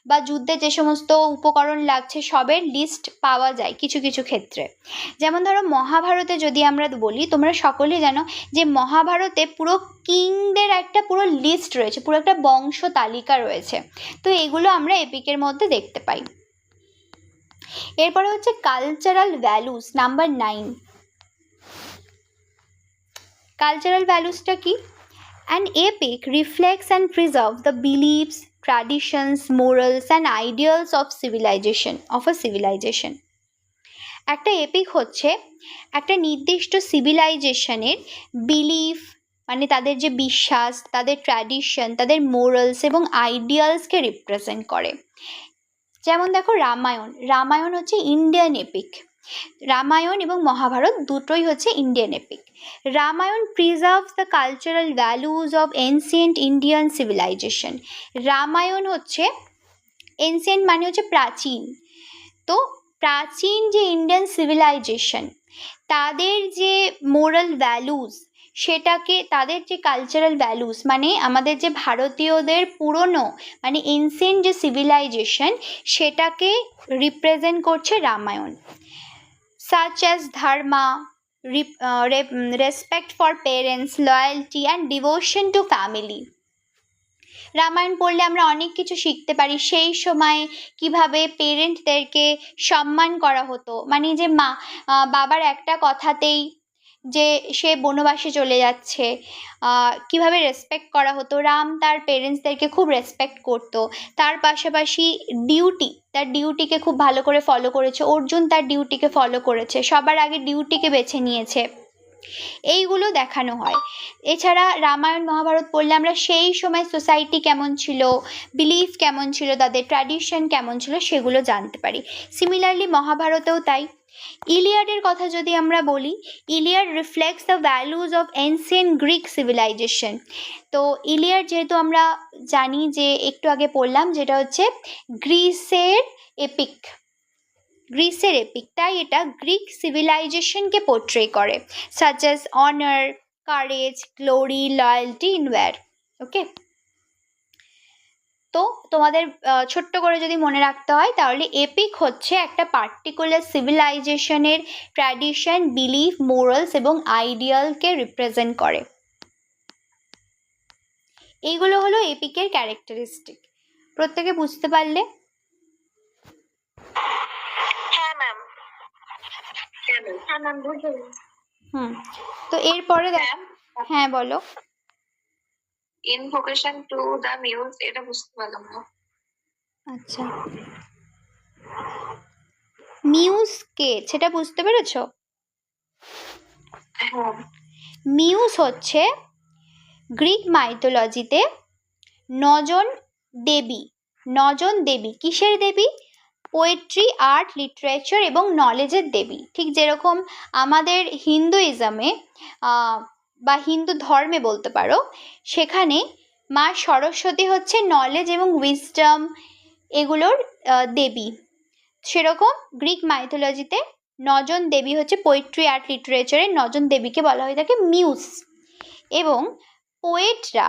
Speaker 1: বা যুদ্ধে যে সমস্ত উপকরণ লাগছে সবের লিস্ট পাওয়া যায় কিছু কিছু ক্ষেত্রে। যেমন ধরো মহাভারতে যদি আমরা বলি, তোমরা সকলেই জানো যে মহাভারতে পুরো কিংদের একটা পুরো লিস্ট রয়েছে, পুরো একটা বংশ তালিকা রয়েছে, তো এগুলো আমরা এপিকের মধ্যে দেখতে পাই। এরপরে হচ্ছে কালচারাল ভ্যালুস, নাম্বার 9। কালচারাল ভ্যালুসটা কি? An epic reflects and preserves the beliefs, traditions, morals and ideals of a civilization. একটা এপিক হচ্ছে একটা নির্দিষ্ট সিভিলাইজেশনের বিলিফ, মানে তাদের যে বিশ্বাস, তাদের ট্র্যাডিশন, তাদের মোরালস এবং আইডিয়ালসকে রিপ্রেজেন্ট করে। যেমন দেখো রামায়ণ হচ্ছে ইন্ডিয়ান এপিক, রামায়ণ এবং মহাভারত দুটোই হচ্ছে Indian epic. Ramayana preserves the cultural values of ancient Indian civilisation. Ramayana হচ্ছে এনসিয়েন্ট মানে হচ্ছে প্রাচীন, তো প্রাচীন যে ইন্ডিয়ান সিভিলাইজেশন তাদের যে মোরাল ভ্যালুজ, সেটাকে, তাদের যে কালচারাল ভ্যালুস মানে আমাদের যে ভারতীয়দের পুরনো মানে এনসিয়েন্ট যে সিভিলাইজেশন সেটাকে রিপ্রেজেন্ট করছে Ramayana. such as dharma, respect for parents, loyalty and devotion to family. Ramayana পড়লে আমরা অনেক কিছু শিখতে পারি, সেই সময় কিভাবে পেরেন্টদেরকে সম্মান করা হতো, মানে যে বাবার একটা কথাতেই যে সে বনবাসে চলে যাচ্ছে, কিভাবে রেসপেক্ট করা হতো, রাম তার পেরেন্টসদেরকে খুব রেসপেক্ট করতো, তার পাশাপাশি তার ডিউটিকে খুব ভালো করে ফলো করেছে, অর্জুন তার ডিউটিকে ফলো করেছে, সবার আগে ডিউটিকে বেছে নিয়েছে, এইগুলো দেখানো হয়। এছাড়া রামায়ণ মহাভারত পড়লে আমরা সেই সময় সোসাইটি কেমন ছিল, বিলিফ কেমন ছিল, তাদের ট্র্যাডিশন কেমন ছিল সেগুলো জানতে পারি। সিমিলারলি মহাভারতেও তাই। ইলিয়াডের কথা যদি আমরা বলি, Iliad reflects the values of ancient Greek civilisation. তো ইলিয়াড যেহেতু আমরা জানি যে একটু আগে পড়লাম, যেটা হচ্ছে গ্রিসের এপিক, গ্রিসের এপিক, তাই এটা গ্রিক সিভিলাইজেশনকে পোর্ট্রে করে, such as honour, courage, glory, loyalty in war. Okay, তো তোমাদের ছোট্ট করে যদি মনে রাখতে হয় তাহলে এপিক হচ্ছে একটা পার্টিকুলার সিভিলাইজেশনের ট্র্যাডিশন, বিলিফ, মোরালস এবং আইডিয়ালকে রিপ্রেজেন্ট করে। এইগুলো হলো এপিকের ক্যারেক্টারিস্টিক। প্রত্যেকে বুঝতে পারলে?
Speaker 2: হ্যাঁ ম্যাম।
Speaker 1: তো এরপরে হ্যাঁ বলো।
Speaker 2: ইনভোকেশন টু দ্য মিউজ, এটা বুঝতে পারলাম না।
Speaker 1: আচ্ছা, মিউজ কে সেটা বুঝতে পেরেছো? মিউজ হচ্ছে গ্রিক মাইথোলজিতে নজন দেবী। কিসের দেবী? পোয়েট্রি, আর্ট, লিটারেচার এবং নলেজের দেবী। ঠিক যেরকম আমাদের হিন্দুইজমে বা হিন্দু ধর্মে বলতে পারো, সেখানে মা সরস্বতী হচ্ছে নলেজ এবং উইজডম এগুলোর দেবী, সেরকম গ্রিক মাইথোলজিতে নজন দেবী হচ্ছে পোয়েট্রি, আর্ট, লিটারেচারের নজন দেবীকে বলা হয়ে থাকে মিউজ। এবং পোয়েটরা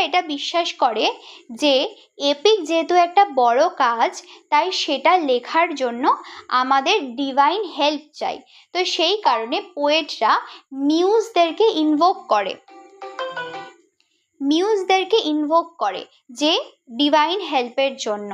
Speaker 1: এটা বিশ্বাস করে যে এপিক যেহেতু একটা বড় কাজ, তাই সেটা লেখার জন্য আমাদের ডিভাইন হেল্প চাই। তো সেই কারণে পোয়েটরা মিউজদেরকে ইনভোক করে যে ডিভাইন হেল্পের জন্য,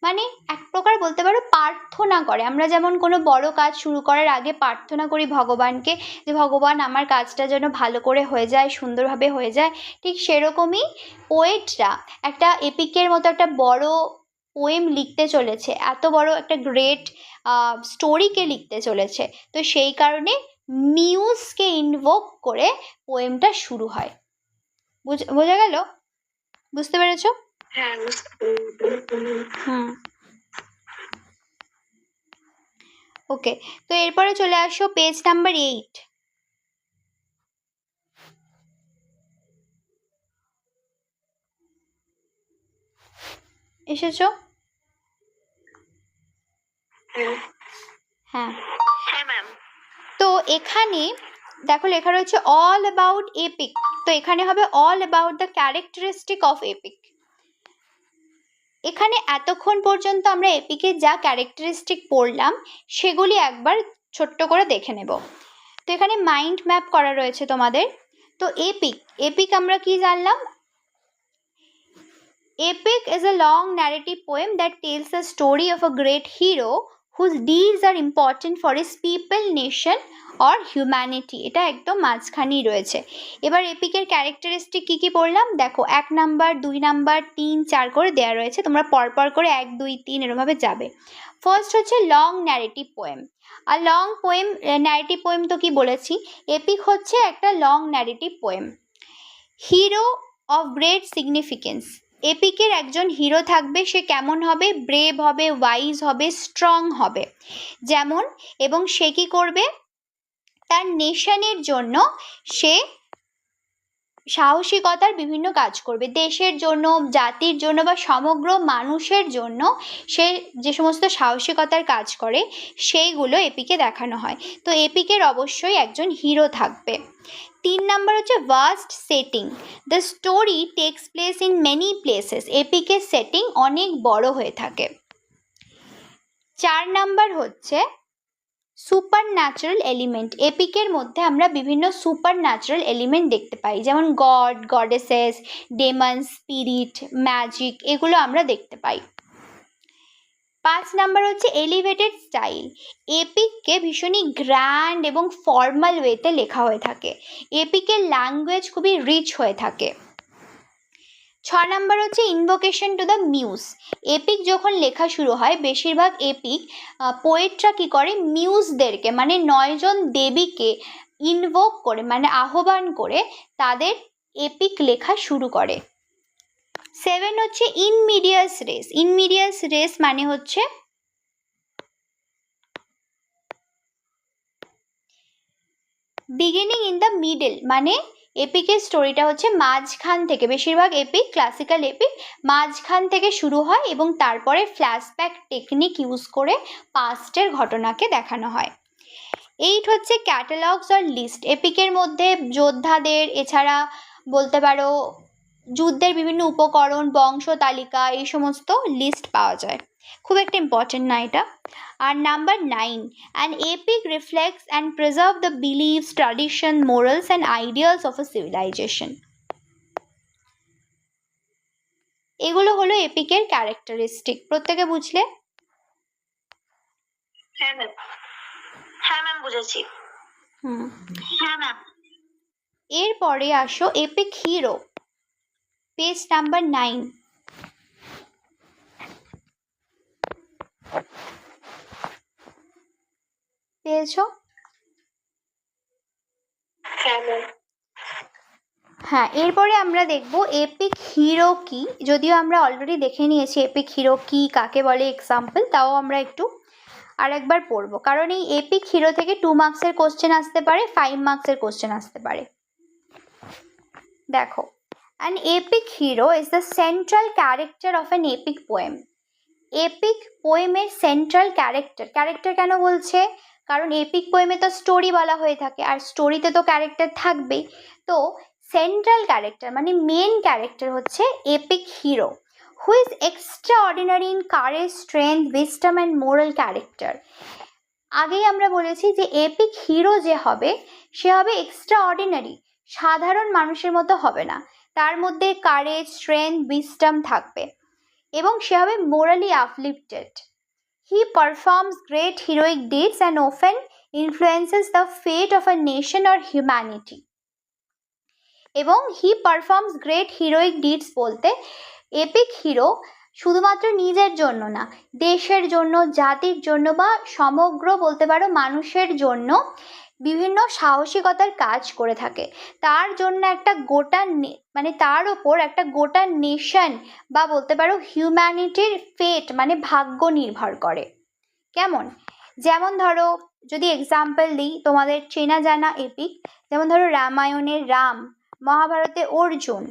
Speaker 1: মানে এক প্রকার বলতে পারো প্রার্থনা করে। আমরা যেমন কোনো বড় কাজ শুরু করার আগে প্রার্থনা করি ভগবানকে যে ভগবান আমার কাজটা যেন ভালো করে হয়ে যায়, সুন্দরভাবে হয়ে যায়, ঠিক সেরকমই পোয়েটরা একটা এপিকের মতো একটা বড় পোয়েম লিখতে চলেছে, এত বড় একটা গ্রেট স্টোরিকে লিখতে চলেছে, তো সেই কারণে মিউজকে ইনভোক করে পোয়েমটা শুরু হয়। বোঝা গেল? বুঝতে পেরেছো?
Speaker 2: হ্যাঁ।
Speaker 1: ওকে, তো এরপরে চলে আসো পেজ নাম্বার 8। এসেছো? হ্যাঁ
Speaker 2: ম্যাম।
Speaker 1: তো এখানে দেখো লেখা রয়েছে অল অ্যাবাউট এপিক, তো এখানে হবে all about the characteristic of epic. এখানে এতক্ষণ পর্যন্ত আমরা এপিকের যা ক্যারেক্টারিস্টিক পড়লাম সেগুলি একবার ছোট্ট করে দেখে নেব। তো এখানে মাইন্ড ম্যাপ করা রয়েছে তোমাদের। তো এপিক আমরা কি জানলাম? Epic is a long narrative poem that tells the story of a great hero whose deeds are important for his people, nation or humanity. এটা একদম মাঝখানেই রয়েছে। এবার এপিকের ক্যারেক্টারিস্টিক কি কি পড়লাম দেখো, 1 নাম্বার, 2 নাম্বার, 3, 4 করে দেওয়া রয়েছে, তোমরা পরপর করে 1, 2, 3 এরমভাবে যাবে। ফার্স্ট হচ্ছে লং ন্যারেটিভ পোয়েম। আর লং পোয়েম ন্যারেটিভ পোয়েম তো কি বলেছি, এপিক হচ্ছে একটা long narrative poem. Hero of great significance, এপিকের একজন হিরো থাকবে, সে কেমন হবে? ব্রেভ হবে, ওয়াইজ হবে, স্ট্রং হবে। যেমন, এবং সে কি করবে? তার নেশনের জন্য সে সাহসিকতার বিভিন্ন কাজ করবে, দেশের জন্য, জাতির জন্য বা সমগ্র মানুষের জন্য সে যে সমস্ত সাহসিকতার কাজ করে সেইগুলো এপিকে দেখানো হয়। তো এপিকের অবশ্যই একজন হিরো থাকবে। 3 নাম্বার হচ্ছে vast setting, the story takes place in many places, এপিকের সেটিং অনেক বড় হয়ে থাকে। 4 নাম্বার হচ্ছে সুপার ন্যাচারাল এলিমেন্ট, এপিকের মধ্যে আমরা বিভিন্ন সুপার ন্যাচারাল এলিমেন্ট দেখতে পাই, যেমন god, goddesses, demon, spirit, magic, এগুলো আমরা দেখতে পাই। 5 নাম্বার হচ্ছে এলিভেটেড স্টাইল, এপিককে ভীষণই গ্র্যান্ড এবং ফর্মাল ওয়েতে লেখা হয়ে থাকে, এপিকের ল্যাঙ্গুয়েজ খুবই রিচ হয়ে থাকে। 6 নাম্বার হচ্ছে invocation to the muse, epic যখন লেখা শুরু হয় বেশিরভাগ এপিক পোয়েটরা কী করে? মিউজদেরকে মানে 9 জন দেবীকে ইনভোক করে মানে আহ্বান করে তাদের এপিক লেখা শুরু করে। 7 হচ্ছে ইনমিডিয়াস রেস, ইনমিডিয়াস রেস মানে হচ্ছে বিগিনিং ইন দ্য মিডল মানে এপিকের স্টোরিটা হচ্ছে মাঝখান থেকে, বেশিরভাগ এপিক ক্লাসিক্যাল এপিক মাঝখান থেকে শুরু হয় এবং তারপরে ফ্ল্যাশব্যাক টেকনিক ইউজ করে পাস্টের ঘটনাকে দেখানো হয়। 8 হচ্ছে ক্যাটালগস আর লিস্ট। এপিকের মধ্যে যোদ্ধাদের এছাড়া বলতে পারো যুদ্ধের বিভিন্ন উপকরণ, বংশ তালিকা, এই সমস্ত লিস্ট পাওয়া যায়। খুব একটা ইম্পর্টেন্ট না এটা। আর number 9, an epic reflects and preserve the beliefs, tradition, morals and ideals of a civilisation. এগুলো হলো এপিকের ক্যারেক্টারিস্টিক। প্রত্যেকে বুঝলে?
Speaker 2: হ্যাঁ ম্যাম। হ্যাঁ ম্যাম, বুঝেছি। হ্যাঁ ম্যাম।
Speaker 1: এরপরে আসো এপিক হিরো, পেজ নাম্বার 9। পেয়েছো?
Speaker 2: হ্যাঁ ম্যাম।
Speaker 1: হ্যাঁ, এরপরে আমরা দেখব এপিক হিরো কি। যদিও আমরা অলরেডি দেখে নিয়েছি এপিক হিরো কি, কাকে বলে এক্সাম্পল, তাও আমরা একটু আরেকবার পড়বো, কারণ এই এপিক হিরো থেকে 2 মার্কসের কোশ্চেন আসতে পারে, 5 মার্কসের কোশ্চেন আসতে পারে। দেখো, an epic hero is the central character of an epic poem. Epic পোয়েমের সেন্ট্রাল ক্যারেক্টার কেন বলছে? কারণ এপিক পোয়েমে তো স্টোরি বলা হয়ে থাকে, আর স্টোরিতে তো ক্যারেক্টার থাকবেই। তো সেন্ট্রাল ক্যারেক্টার মানে মেন ক্যারেক্টার হচ্ছে epic hero, who is extra ordinary in courage, strength, wisdom and moral character. আগেই আমরা বলেছি যে এপিক হিরো যে হবে সে হবে এক্সট্রা অর্ডিনারি, সাধারণ মানুষের মতো হবে না, তার মধ্যে কারেজ, স্ট্রেংথ, উইজডম থাকবে এবং সে হবে morally uplifted. He performs great heroic deeds and often influences the fate of a nation or humanity. এবং he performs great heroic deeds বলতে এপিক হিরো শুধুমাত্র নিজের জন্য না, দেশের জন্য, জাতির জন্য বা সমগ্র বলতে পারো মানুষের জন্য বিভিন্ন সাহসিকতার কাজ করে থাকে। তার জন্য একটা গোটা মানে তার ওপর একটা গোটা নেশন বা বলতে পারো হিউম্যানিটির ফেট মানে ভাগ্য নির্ভর করে। কেমন? যেমন ধরো, যদি এক্সাম্পল দিই, তোমাদের চেনা জানা এপিক, যেমন ধরো রামায়ণের রাম, মহাভারতে অর্জুন,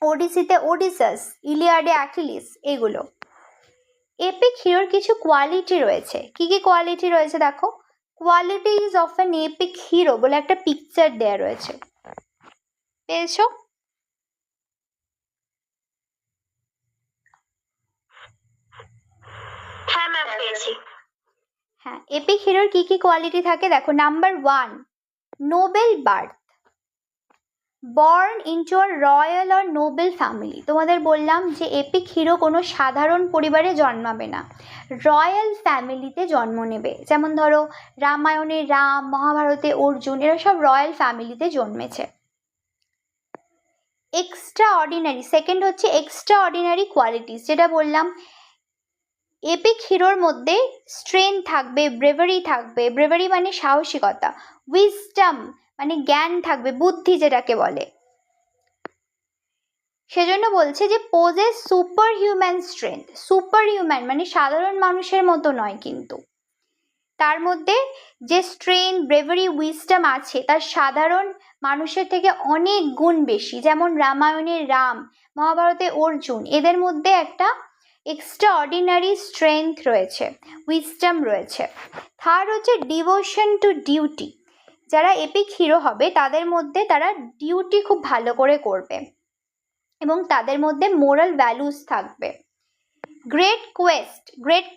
Speaker 1: ওডিসিতে ওডিসাস, ইলিয়াডে অ্যাকিলিস, এগুলো। এপিক হিরোর কিছু কোয়ালিটি রয়েছে। কি কি কোয়ালিটি রয়েছে দেখো। Qualities of an epic hero বলে একটা পিকচার দেয়া রয়েছে, পেয়েছো?
Speaker 2: হ্যাঁ ম্যাম, পেয়েছি।
Speaker 1: হ্যাঁ, এপিক হিরোর কি কি কোয়ালিটি থাকে দেখো। Number 1, Nobel birth, born into a royal or noble family. তোমাদের বললাম যে এপিক হিরো কোনো সাধারণ পরিবারে জন্মাবে না, রয়্যাল ফ্যামিলিতে জন্ম নেবে। যেমন ধরো রামায়ণে রাম, মহাভারতে অর্জুন, এরা সব রয়্যাল ফ্যামিলিতে জন্মেছে। এক্সট্রা অর্ডিনারি, সেকেন্ড হচ্ছে এক্সট্রা অর্ডিনারি কোয়ালিটিস, যেটা বললাম এপিক হিরোর মধ্যে স্ট্রেংথ থাকবে, ব্রেভারি থাকবে, ব্রেভারি মানে সাহসিকতা, উইজডম মানে জ্ঞান থাকবে, বুদ্ধি যেটাকে বলে। সেজন্য বলছে যে poses super human strength. Super human মানে সাধারণ মানুষের মতো নয়, কিন্তু তার মধ্যে যে স্ট্রেংথ, ব্রেভারি, উইজডম আছে তার সাধারণ মানুষের থেকে অনেক গুণ বেশি। যেমন রামায়ণের রাম, মহাভারতে অর্জুন, এদের মধ্যে একটা এক্সট্রা অর্ডিনারি স্ট্রেংথ রয়েছে, উইজডম রয়েছে। থার্ড হচ্ছে ডিভোশন টু ডিউটি। যারা এপিক হিরো হবে তাদের মধ্যে তারা ডিউটি খুব ভালো করে করবে এবং তাদের মধ্যে মোরাল ভ্যালুস থাকবে। গ্রেট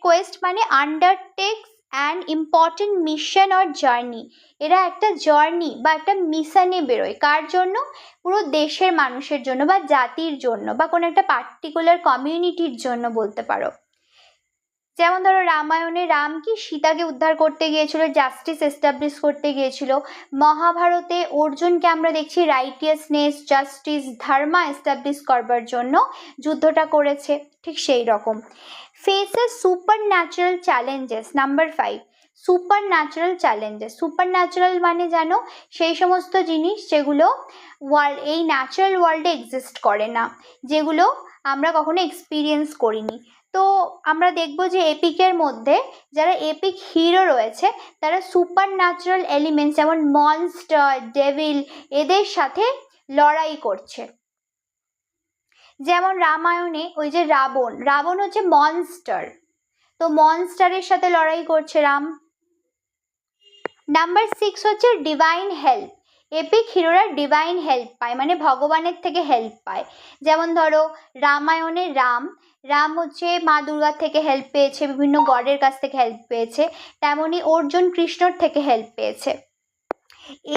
Speaker 1: কোয়েস্ট মানে undertakes an important mission or journey. এরা একটা জার্নি বা একটা মিশনে বেরোয়, কার জন্য? পুরো দেশের মানুষের জন্য বা জাতির জন্য বা কোনো একটা পার্টিকুলার কমিউনিটির জন্য বলতে পারো। যেমন ধরো রামায়ণে রাম কি সীতাকে উদ্ধার করতে গিয়েছিল, জাস্টিস এস্টাবলিশ করতে গিয়েছিল। মহাভারতে অর্জুনকে আমরা দেখছি রাইটিয়াসনেস, জাস্টিস, ধর্মা এস্টাবলিশ করবার জন্য যুদ্ধটা করেছে। ঠিক সেই রকম faces super natural challenges. Number 5, super natural challenges. Super natural মানে জানো সেই সমস্ত জিনিস যেগুলো এই ন্যাচারাল ওয়ার্ল্ডে এক্সিস্ট করে না, যেগুলো আমরা কখনো এক্সপিরিয়েন্স করিনি। তো আমরা দেখব যে এপিকের মধ্যে যারা এপিক হিরো রয়েছে তারা সুপার ন্যাচারাল এলিমেন্টস যেমন মনস্টার, ডেভিল এদের সাথে লড়াই করছে। যেমন রামায়ণে ওই যে রাবণ হচ্ছে মনস্টার, তো মনস্টারের সাথে লড়াই করছে রাম। নাম্বার 6 হচ্ছে ডিভাইন হেল্প। এপিক হিরোরা ডিভাইন হেল্প পায়, মানে ভগবানের থেকে হেল্প পায়। যেমন ধরো রামায়ণে রাম হচ্ছে মা দুর্গার থেকে হেল্প পেয়েছে, বিভিন্ন গডের কাছ থেকে হেল্প পেয়েছে, তেমনি অর্জুন কৃষ্ণর থেকে হেল্প পেয়েছে।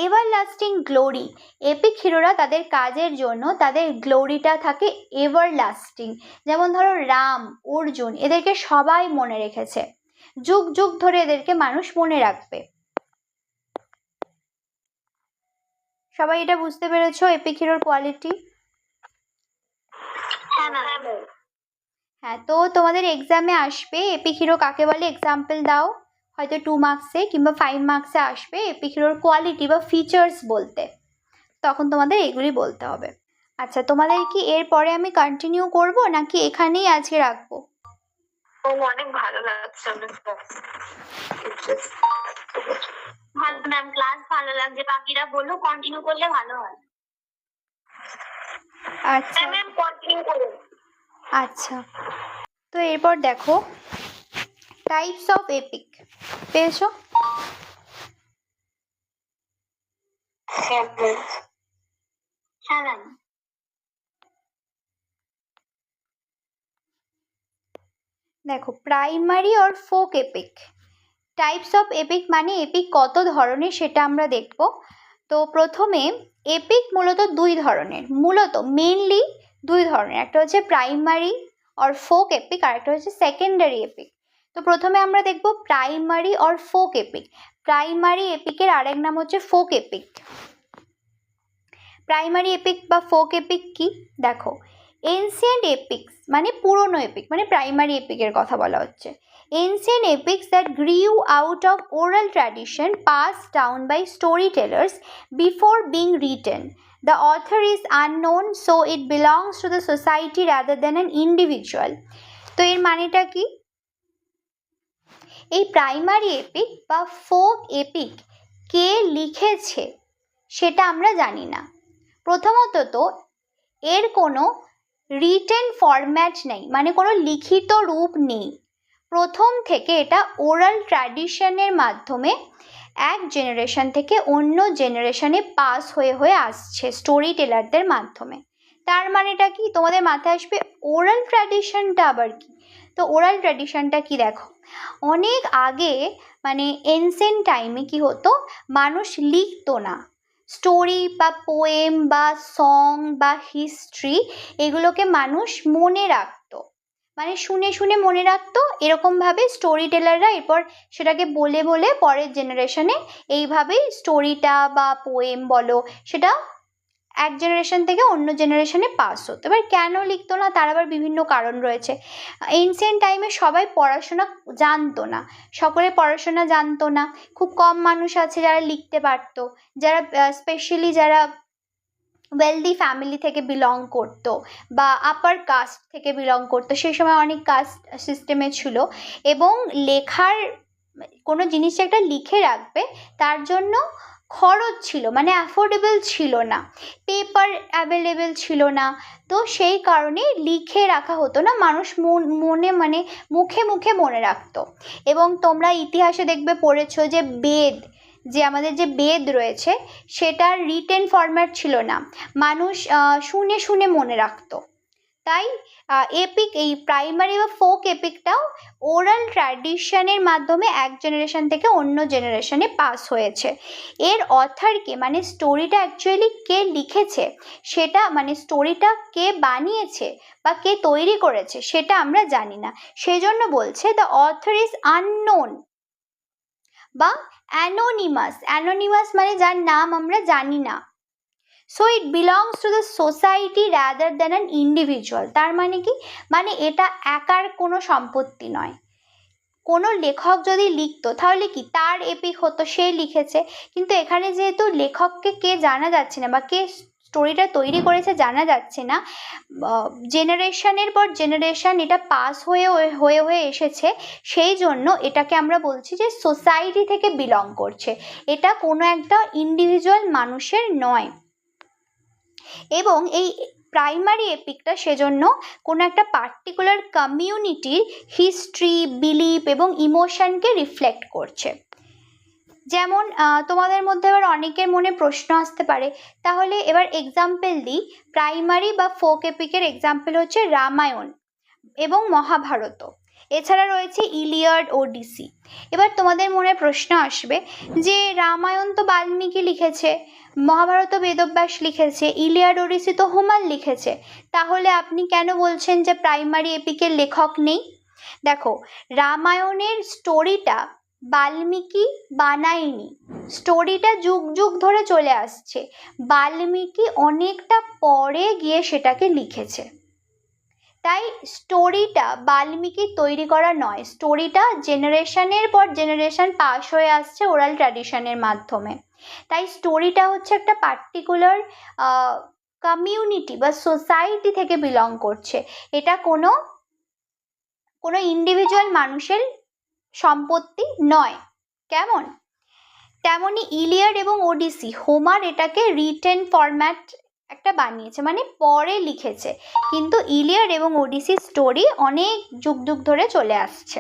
Speaker 1: এভার লাস্টিং গ্লোরি, এপিক হিরোরা তাদের কাজের জন্য তাদের গ্লোরিটা থাকে এভার লাস্টিং। যেমন ধরো রাম, অর্জুন এদেরকে সবাই মনে রেখেছে, যুগ যুগ ধরে এদেরকে মানুষ মনে রাখবে। সবাই এটা বুঝতে পেরেছো এপিক হিরোর কোয়ালিটি? হ্যাঁ, তো তোমাদের এক্সামে আসবে এপিক হিরো কাকে বলে এক্সাম্পল দাও, হয়তো 2 মার্কসে কিংবা 5 মার্কসে আসবে এপিক হিরোর কোয়ালিটি বা ফিচার্স বলতে, তখন তোমাদের এগুলি বলতে হবে। আচ্ছা, তোমাদের কি এরপরে আমি কন্টিনিউ করব নাকি এখানেই আজকে রাখবো?
Speaker 2: অনেক ভালো লাগছে ম্যাম, ক্লাস ভালো লাগছে, বাকিরা বললো কন্টিনিউ করলে ভালো হয়।
Speaker 1: আচ্ছা
Speaker 2: ম্যাম কন্টিনিউ করুন।
Speaker 1: আচ্ছা, তো এরপর দেখো টাইপস অফ এপিক, পেয়েছো?
Speaker 2: হ্যাঁ ম্যাম।
Speaker 1: দেখো প্রাইমারি আর folk epic. Types of epic মানে এপিক কত ধরনের সেটা আমরা দেখব। তো প্রথমে এপিক মূলত মেনলি দুই ধরনের, একটা হচ্ছে প্রাইমারি আর ফোক এপিক, আর একটা হচ্ছে সেকেন্ডারি এপিক। তো প্রথমে আমরা দেখব প্রাইমারি আর ফোক এপিক। প্রাইমারি এপিকের আরেক নাম হচ্ছে ফোক এপিক। প্রাইমারি এপিক বা ফোক এপিক কি দেখো, এনসিয়েন্ট এপিক্স মানে পুরনো এপিক, মানে প্রাইমারি এপিকের কথা বলা হচ্ছে। Ancient epics that grew out of oral tradition passed down by storytellers before being written. The author is unknown, so it belongs to the society rather than an individual. তো এর মানেটা কি? এই primary epic বা folk epic কে লিখেছে সেটা আমরা জানি না। প্রথমত তো এর কোনো রিটেন ফরম্যাট নেই, মানে কোনো লিখিত রূপ নেই। প্রথম থেকে এটা ওরাল ট্র্যাডিশনের মাধ্যমে এক জেনারেশন থেকে অন্য জেনারেশনে পাস হয়ে আসছে স্টোরি টেলারদের মাধ্যমে। তার মানেটা কি? তোমাদের মাথায় আসবে ওরাল ট্র্যাডিশনটা আবার কি? তো ওরাল ট্র্যাডিশনটা কি দেখো, অনেক আগে মানে এনসেন্ট টাইমে কি হতো, মানুষ লিখতো না, স্টোরি বা পোয়েম বা সং বা হিস্ট্রি এগুলোকে মানুষ মনে রাখতো, মানে শুনে শুনে মনে রাখতো। এরকমভাবে স্টোরি টেলাররা এরপর সেটাকে বলে বলে পরের জেনারেশনে এইভাবেই স্টোরিটা বা পোয়েম বলো সেটা এক জেনারেশন থেকে অন্য জেনারেশনে পাস হতো। এবার কেন লিখতো না, তার আবার বিভিন্ন কারণ রয়েছে। এনসিয়েন্ট টাইমে সবাই পড়াশোনা জানতো না, সকলে পড়াশোনা জানতো না, খুব কম মানুষ আছে যারা লিখতে পারতো, যারা স্পেশালি যারা ওয়েলদি ফ্যামিলি থেকে বিলং করতো বা আপার কাস্ট থেকে বিলং করতো। সেই সময় অনেক কাস্ট সিস্টেমে ছিল এবং লেখার কোনো জিনিস একটা লিখে রাখবে তার জন্য খরচ ছিল, মানে অ্যাফোর্ডেবল ছিল না, পেপার অ্যাভেলেবেল ছিল না। তো সেই কারণে লিখে রাখা হতো না, মানুষ মনে মানে মুখে মুখে মনে রাখতো। এবং তোমরা ইতিহাসে দেখবে পড়েছো যে যে আমাদের যে বেদ রয়েছে সেটার রিটেন ফরম্যাট ছিল না, মানুষ শুনে শুনে মনে রাখতো। তাই এপিক এই প্রাইমারি বা ফোক এপিকটাও ওরাল ট্র্যাডিশনের মাধ্যমে এক জেনারেশন থেকে অন্য জেনারেশনে পাস হয়েছে। এর অথরকে মানে স্টোরিটা অ্যাকচুয়ালি কে লিখেছে সেটা, মানে স্টোরিটা কে বানিয়েছে বা কে তৈরি করেছে সেটা আমরা জানি না। সেজন্য বলছে দ্য অথর ইজ আননোন বা অ্যানোনিমাস মানে যার নাম আমরা জানি না। So it belongs to the society rather than an individual. তার মানে কি, মানে এটা একার কোনো সম্পত্তি নয়। কোনো লেখক যদি লিখতো তাহলে কি তার এপিক হতো, সে লিখেছে, কিন্তু এখানে যেহেতু লেখককে কে জানা যাচ্ছে না বা কে স্টোরিটা তৈরি করেছে জানা যাচ্ছে না, জেনারেশনের পর জেনারেশন এটা পাস হয়ে হয়ে হয়ে এসেছে, সেই জন্য এটাকে আমরা বলছি যে সোসাইটি থেকে বিলং করছে, এটা কোনো একটা ইন্ডিভিজুয়াল মানুষের নয়। এবং এই প্রাইমারি এপিকটা সেজন্য কোনো একটা পার্টিকুলার কমিউনিটির হিস্ট্রি, বিলিফ এবং ইমোশনকে রিফ্লেক্ট করছে। যেমন তোমাদের মধ্যে এবার অনেকের মনে প্রশ্ন আসতে পারে, তাহলে এবার এক্সাম্পল দিই। প্রাইমারি বা ফোক এপিকের এক্সাম্পল হচ্ছে রামায়ণ এবং মহাভারত, এছাড়া রয়েছে ইলিয়াড, ওডিসি। এবার তোমাদের মনে প্রশ্ন আসবে যে রামায়ণ তো বাল্মীকি লিখেছে, মহাভারত বেদব্যাস লিখেছে, ইলিয়াড ওডিসি তো হোমার লিখেছে, তাহলে আপনি কেন বলছেন যে প্রাইমারি এপিকের লেখক নেই? দেখো, রামায়ণের স্টোরিটা বাল্মীকি বানায়নি, স্টোরিটা যুগ যুগ ধরে চলে আসছে, বাল্মীকি অনেকটা পরে গিয়ে সেটাকে লিখেছে। তাই স্টোরিটা বাল্মীকি তৈরি করা নয়, স্টোরিটা জেনারেশনের পর জেনারেশন পাস হয়ে আসছে ওরাল ট্র্যাডিশনের মাধ্যমে। তাই স্টোরিটা হচ্ছে একটা পার্টিকুলার কমিউনিটি বা সোসাইটি থেকে বিলং করছে, এটা কোনো ইন্ডিভিজুয়াল মানুষের সম্পত্তি নয়। কেমন? তেমনি ইলিয়াড এবং ওডিসি, হোমার এটাকে রিটেন ফরম্যাট একটা বানিয়েছে, মানে পরে লিখেছে, কিন্তু ইলিয়াড এবং ওডিসির স্টোরি অনেক যুগ যুগ ধরে চলে আসছে।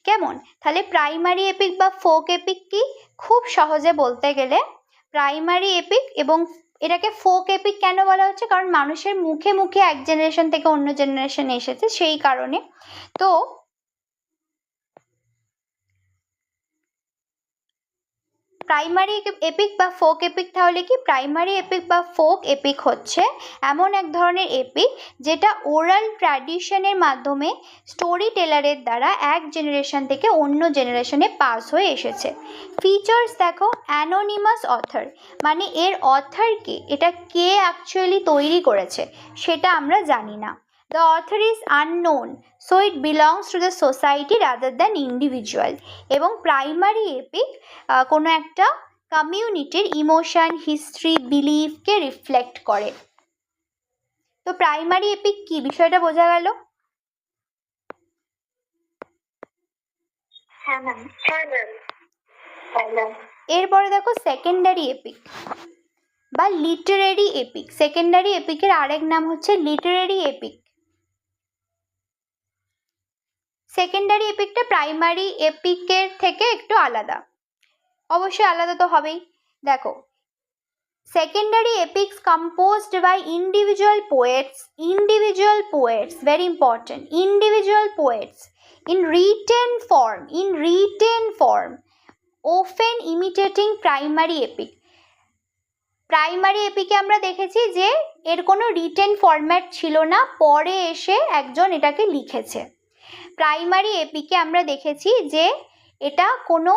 Speaker 1: কেমন? তাহলে প্রাইমারি এপিক বা ফোক এপিক কি? খুব সহজে বলতে গেলে প্রাইমারি এপিক, এবং এটাকে ফোক এপিক কেন বলা হচ্ছে? কারণ মানুষের মুখে মুখে এক জেনারেশন থেকে অন্য জেনারেশনে এসেছে, সেই কারণে। তো প্রাইমারি এপিক বা ফোক এপিক তাহলে কি? প্রাইমারি এপিক বা ফোক এপিক হচ্ছে এমন এক ধরনের এপিক যেটা ওরাল ট্র্যাডিশনের মাধ্যমে স্টোরি টেলারের দ্বারা এক জেনারেশন থেকে অন্য জেনারেশনে পাস হয়ে এসেছে। ফিচার্স দেখো, অ্যানোনিমাস অথর, মানে এর অথরকে, এটা কে অ্যাকচুয়ালি তৈরি করেছে সেটা আমরা জানি না। The author is unknown, so it belongs to the society rather than individual. এবং প্রাইমারি এপিক কোনো একটা কমিউনিটির ইমোশন, হিস্ট্রি, বিলিফকে রিফ্লেক্ট করে। তো প্রাইমারি এপিক কি, বিষয়টা বোঝা গেল? এরপরে দেখো সেকেন্ডারি এপিক বা লিটারেরি এপিক। সেকেন্ডারি এপিকের আরেক নাম হচ্ছে লিটারেরি এপিক। সেকেন্ডারি এপিকটা প্রাইমারি এপিকের থেকে একটু আলাদা, অবশ্যই আলাদা তো হবেই। দেখো, secondary epics composed by individual poets, very important, individual poets in written form, often imitating primary epic. Primary APK আমরা দেখেছি যে এর কোনো রিটেন ফরম্যাট ছিল না, পরে এসে একজন এটাকে লিখেছে। প্রাইমারি এপিকে আমরা দেখেছি যে এটা কোনো,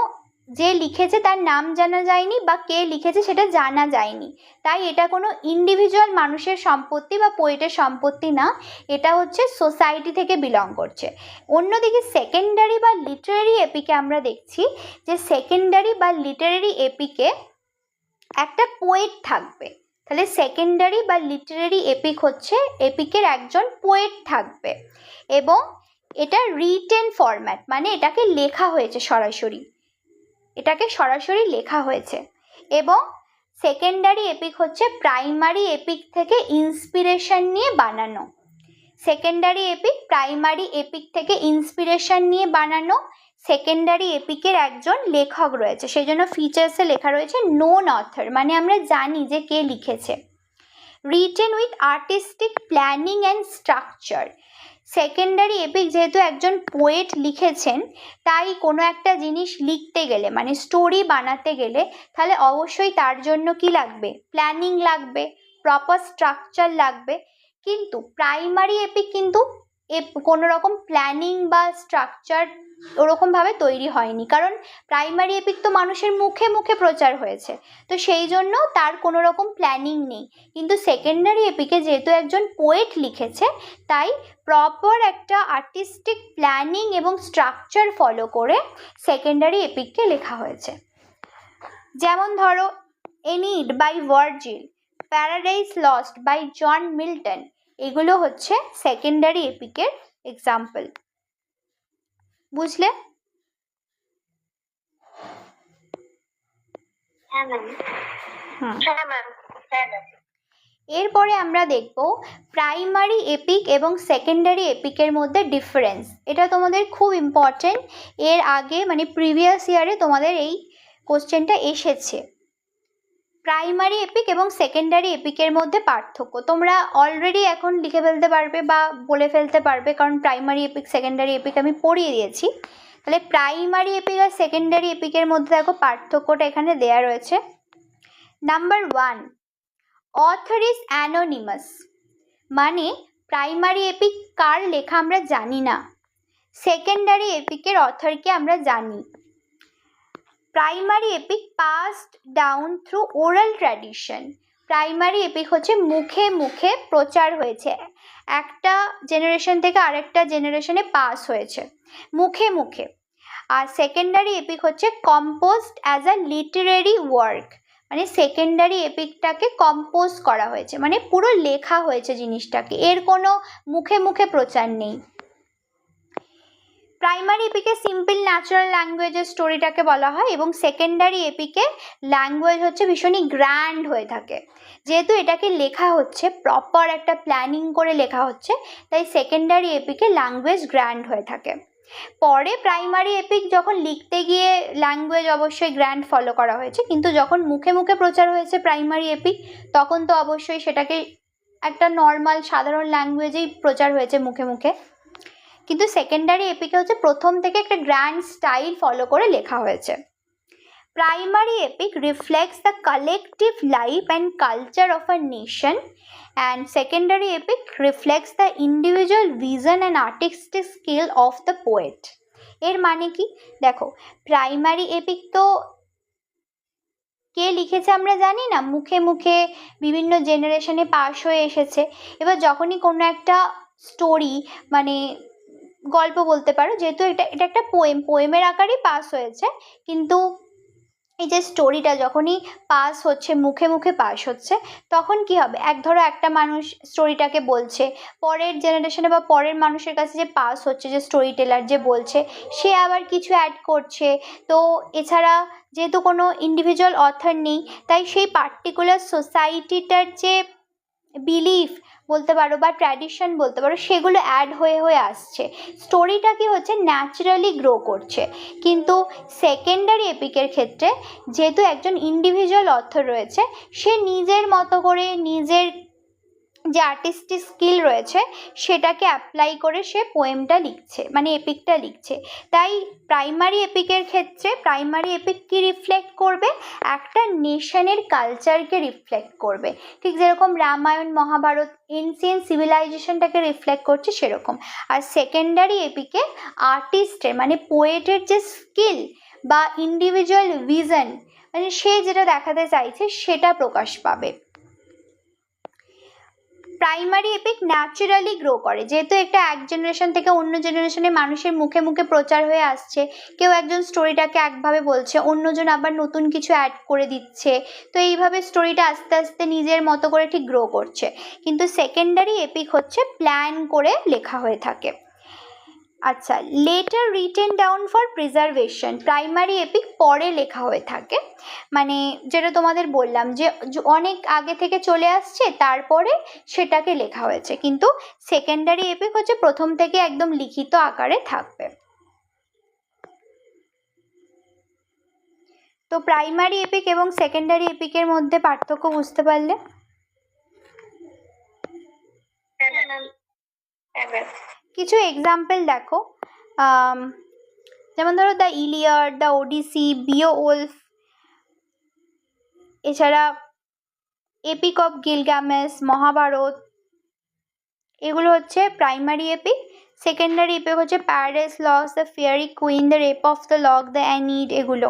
Speaker 1: যে লিখেছে তার নাম জানা যায়নি বা কে লিখেছে সেটা জানা যায়নি, তাই এটা কোনো ইন্ডিভিজুয়াল মানুষের সম্পত্তি বা পোয়েটের সম্পত্তি না, এটা হচ্ছে সোসাইটি থেকে বিলং করছে। অন্যদিকে সেকেন্ডারি বা লিটারেরি এপিকে আমরা দেখছি যে সেকেন্ডারি বা লিটারেরি এপিকে একটা পোয়েট থাকবে। তাহলে সেকেন্ডারি বা লিটারেরি এপিক হচ্ছে এপিকের একজন পোয়েট থাকবে, এবং এটা রিটেন ফরম্যাট, মানে এটাকে লেখা হয়েছে সরাসরি, লেখা হয়েছে। এবং সেকেন্ডারি এপিক হচ্ছে প্রাইমারি এপিক থেকে ইন্সপিরেশন নিয়ে বানানো। সেকেন্ডারি এপিক প্রাইমারি এপিক থেকে ইন্সপিরেশন নিয়ে বানানো। সেকেন্ডারি এপিকের একজন লেখক রয়েছে, সেই জন্য ফিচার্সে লেখা রয়েছে নোন অথর, মানে আমরা জানি যে কে লিখেছে। Written with artistic planning and structure. Secondary epic যেহেতু একজন পোয়েট লিখেছেন, তাই কোনো একটা জিনিস লিখতে গেলে, মানে স্টোরি বানাতে গেলে, তাহলে অবশ্যই তার জন্য কি লাগবে? প্ল্যানিং লাগবে, প্রপার স্ট্রাকচার লাগবে। কিন্তু প্রাইমারি এপিক কিন্তু কোনো রকম প্ল্যানিং বা স্ট্রাকচার ওরকমভাবে তৈরি হয়নি, কারণ প্রাইমারি এপিক তো মানুষের মুখে মুখে প্রচার হয়েছে, তো সেই জন্য তার কোনো রকম প্ল্যানিং নেই। কিন্তু সেকেন্ডারি এপিকে যেহেতু একজন পোয়েট লিখেছে, তাই প্রপার একটা আর্টিস্টিক প্ল্যানিং এবং স্ট্রাকচার ফলো করে সেকেন্ডারি এপিককে লেখা হয়েছে। যেমন ধরো Aeneid by Virgil, Paradise Lost by John Milton, এগুলো হচ্ছে সেকেন্ডারি এপিকের এক্সাম্পল। বুঝলে?
Speaker 2: হ্যাঁ ম্যাম। হ্যাঁ ম্যাম। হ্যাঁ ম্যাম।
Speaker 1: এরপরে আমরা দেখব প্রাইমারি এপিক এবং সেকেন্ডারি এপিকের মধ্যে ডিফারেন্স। এটা তোমাদের খুব ইম্পর্টেন্ট, এর আগে মানে প্রিভিয়াস ইয়ারে তোমাদের এই কোশ্চেনটা এসেছে। প্রাইমারি এপিক এবং সেকেন্ডারি এপিকের মধ্যে পার্থক্য তোমরা অলরেডি এখন লিখে ফেলতে পারবে বা বলে ফেলতে পারবে, কারণ প্রাইমারি এপিক সেকেন্ডারি এপিক আমি পড়িয়ে দিয়েছি। তাহলে প্রাইমারি এপিক আর সেকেন্ডারি এপিকের মধ্যে দেখো পার্থক্যটা এখানে দেয়া রয়েছে। নাম্বার 1, অথর ইজ অ্যানোনিমাস, মানে প্রাইমারি এপিক কার লেখা আমরা জানি না, সেকেন্ডারি এপিকের অথরকে আমরা জানি। Primary epic passed down through oral tradition, primary epic হচ্ছে মুখে মুখে প্রচার হয়েছে, একটা জেনারেশন থেকে আরেকটা জেনারেশনে পাস হয়েছে মুখে মুখে। আর সেকেন্ডারি এপিক হচ্ছে composed as a literary work, মানে সেকেন্ডারি এপিকটাকে কম্পোজ করা হয়েছে, মানে পুরো লেখা হয়েছে জিনিসটাকে, এর কোনো মুখে মুখে প্রচার নেই। প্রাইমারি এপিকে সিম্পল ন্যাচারাল ল্যাঙ্গুয়েজের স্টোরিটাকে বলা হয়, এবং সেকেন্ডারি এপিকে ল্যাঙ্গুয়েজ হচ্ছে ভীষণই গ্র্যান্ড হয়ে থাকে। যেহেতু এটাকে লেখা হচ্ছে প্রপার একটা প্ল্যানিং করে লেখা হচ্ছে, তাই সেকেন্ডারি এপিকে ল্যাঙ্গুয়েজ গ্র্যান্ড হয়ে থাকে। পরে প্রাইমারি এপিক যখন লিখতে গিয়ে ল্যাঙ্গুয়েজ অবশ্যই গ্র্যান্ড ফলো করা হয়েছে, কিন্তু যখন মুখে মুখে প্রচার হয়েছে প্রাইমারি এপিক, তখন তো অবশ্যই সেটাকে একটা নর্মাল সাধারণ ল্যাঙ্গুয়েজেই প্রচার হয়েছে মুখে মুখে। কিন্তু সেকেন্ডারি এপিকে হচ্ছে প্রথম থেকে একটা গ্র্যান্ড স্টাইল ফলো করে লেখা হয়েছে। Primary epic reflects the collective life and culture of a nation, and secondary epic reflects the individual vision and artistic skill of the poet. এর মানে কি দেখো, প্রাইমারি এপিক তো কে লিখেছে আমরা জানি না, মুখে মুখে বিভিন্ন জেনারেশনে পাস হয়ে এসেছে। এবার যখনই কোনো একটা স্টোরি মানে গল্প বলতে পারো, যেহেতু এটা একটা পোয়েমের আকারেই পাস হয়েছে, কিন্তু এই যে স্টোরিটা যখনই পাস হচ্ছে মুখে মুখে পাস হচ্ছে, তখন কি হবে, ধরো একটা মানুষ স্টোরিটাকে বলছে, পরের জেনারেশনে বা পরের মানুষের কাছে যে পাস হচ্ছে, যে স্টোরি টেলার যে বলছে, সে আবার কিছু অ্যাড করছে। তো এছাড়া যেহেতু কোনো ইন্ডিভিজুয়াল অথর নেই, তাই সেই পার্টিকুলার সোসাইটিটার যে বিলিফ বলতে পারো বা ট্র্যাডিশন বলতে পারো, সেগুলো অ্যাড হয়ে হয়ে আসছে, স্টোরিটা কি হচ্ছে ন্যাচারালি গ্রো করছে। কিন্তু সেকেন্ডারি এপিকের ক্ষেত্রে যেহেতু একজন ইন্ডিভিজুয়াল অথর রয়েছে, সে নিজের মতো করে নিজের যে আর্টিস্টিক স্কিল রয়েছে সেটাকে অ্যাপ্লাই করে সে পোয়েমটা লিখছে, মানে এপিকটা লিখছে। তাই প্রাইমারি এপিকের ক্ষেত্রে প্রাইমারি এপিক কি রিফ্লেক্ট করবে, একটা নেশনের কালচারকে রিফ্লেক্ট করবে, ঠিক যেরকম রামায়ণ মহাভারত এনসিয়েন্ট সিভিলাইজেশনটাকে রিফ্লেক্ট করছে সেরকম। আর সেকেন্ডারি এপিকে আর্টিস্টের মানে পোয়েটের যে স্কিল বা ইন্ডিভিজুয়াল ভিশন, মানে সে যেটা দেখাতে চাইছে সেটা প্রকাশ পাবে। প্রাইমারি এপিক ন্যাচারালি গ্রো করে, যেহেতু একটা এক জেনারেশন থেকে অন্য জেনারেশনে মানুষের মুখে মুখে প্রচার হয়ে আসছে, কেউ একজন স্টোরিটাকে একভাবে বলছে, অন্যজন আবার নতুন কিছু অ্যাড করে দিচ্ছে, তো এইভাবে স্টোরিটা আস্তে আস্তে নিজের মতো করে ঠিক গ্রো করছে। কিন্তু সেকেন্ডারি এপিক হচ্ছে প্ল্যান করে লেখা হয়ে থাকে। আচ্ছা, letter written down for preservation, primary epic পরে লেখা হয়ে থাকে, মানে যেটা তোমাদের বললাম যে অনেক আগে থেকে চলে আসছে, তারপরে সেটাকে লেখা হয়েছে। কিন্তু সেকেন্ডারি এপিক হচ্ছে প্রথম থেকে একদম লিখিত আকারে থাকবে। তো প্রাইমারি এপিক এবং সেকেন্ডারি এপিকের মধ্যে পার্থক্য বুঝতে পারলে? কিছু এক্সাম্পল দেখো, যেমন ধরো the Iliad, the Odyssey, Beowulf, এছাড়া এপিক অফ গিলগামেশ, মহাভারত, এগুলো হচ্ছে প্রাইমারি এপিক। সেকেন্ডারি এপিক হচ্ছে Paradise Lost, the Faerie Queene, the Rape of the Lock, the Aeneid, এগুলো।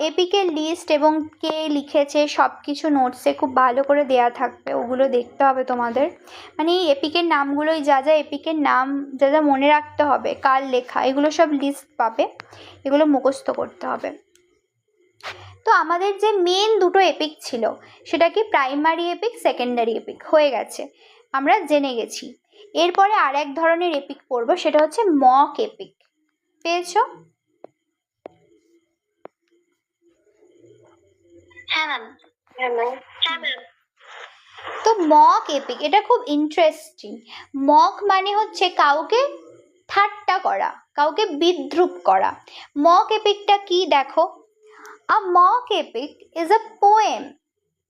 Speaker 1: এপিকের লিস্ট এবং কে লিখেছে সব কিছু নোটসে খুব ভালো করে দেয়া থাকবে, ওগুলো দেখতে হবে তোমাদের। মানে এই এপিকের নামগুলোই যা যা এপিকের নাম যা যা মনে রাখতে হবে, কার লেখা, এগুলো সব লিস্ট পাবে, এগুলো মুখস্থ করতে হবে। তো আমাদের যে মেন দুটো এপিক ছিল সেটা কি প্রাইমারি এপিক, সেকেন্ডারি এপিক হয়ে গেছে, আমরা জেনে গেছি। এরপরে আর এক ধরনের এপিক পড়বো, সেটা হচ্ছে মক এপিক। পেয়েছো?
Speaker 2: হ্যাঁ ম্যাম।
Speaker 1: তো মক এপিক এটা খুব ইন্টারেস্টিং। মক মানে হচ্ছে কাউকে ঠাট্টা করা, কাউকে বিদ্রূপ করা। মক এপিকটা কি দেখো, a mock epic is a poem.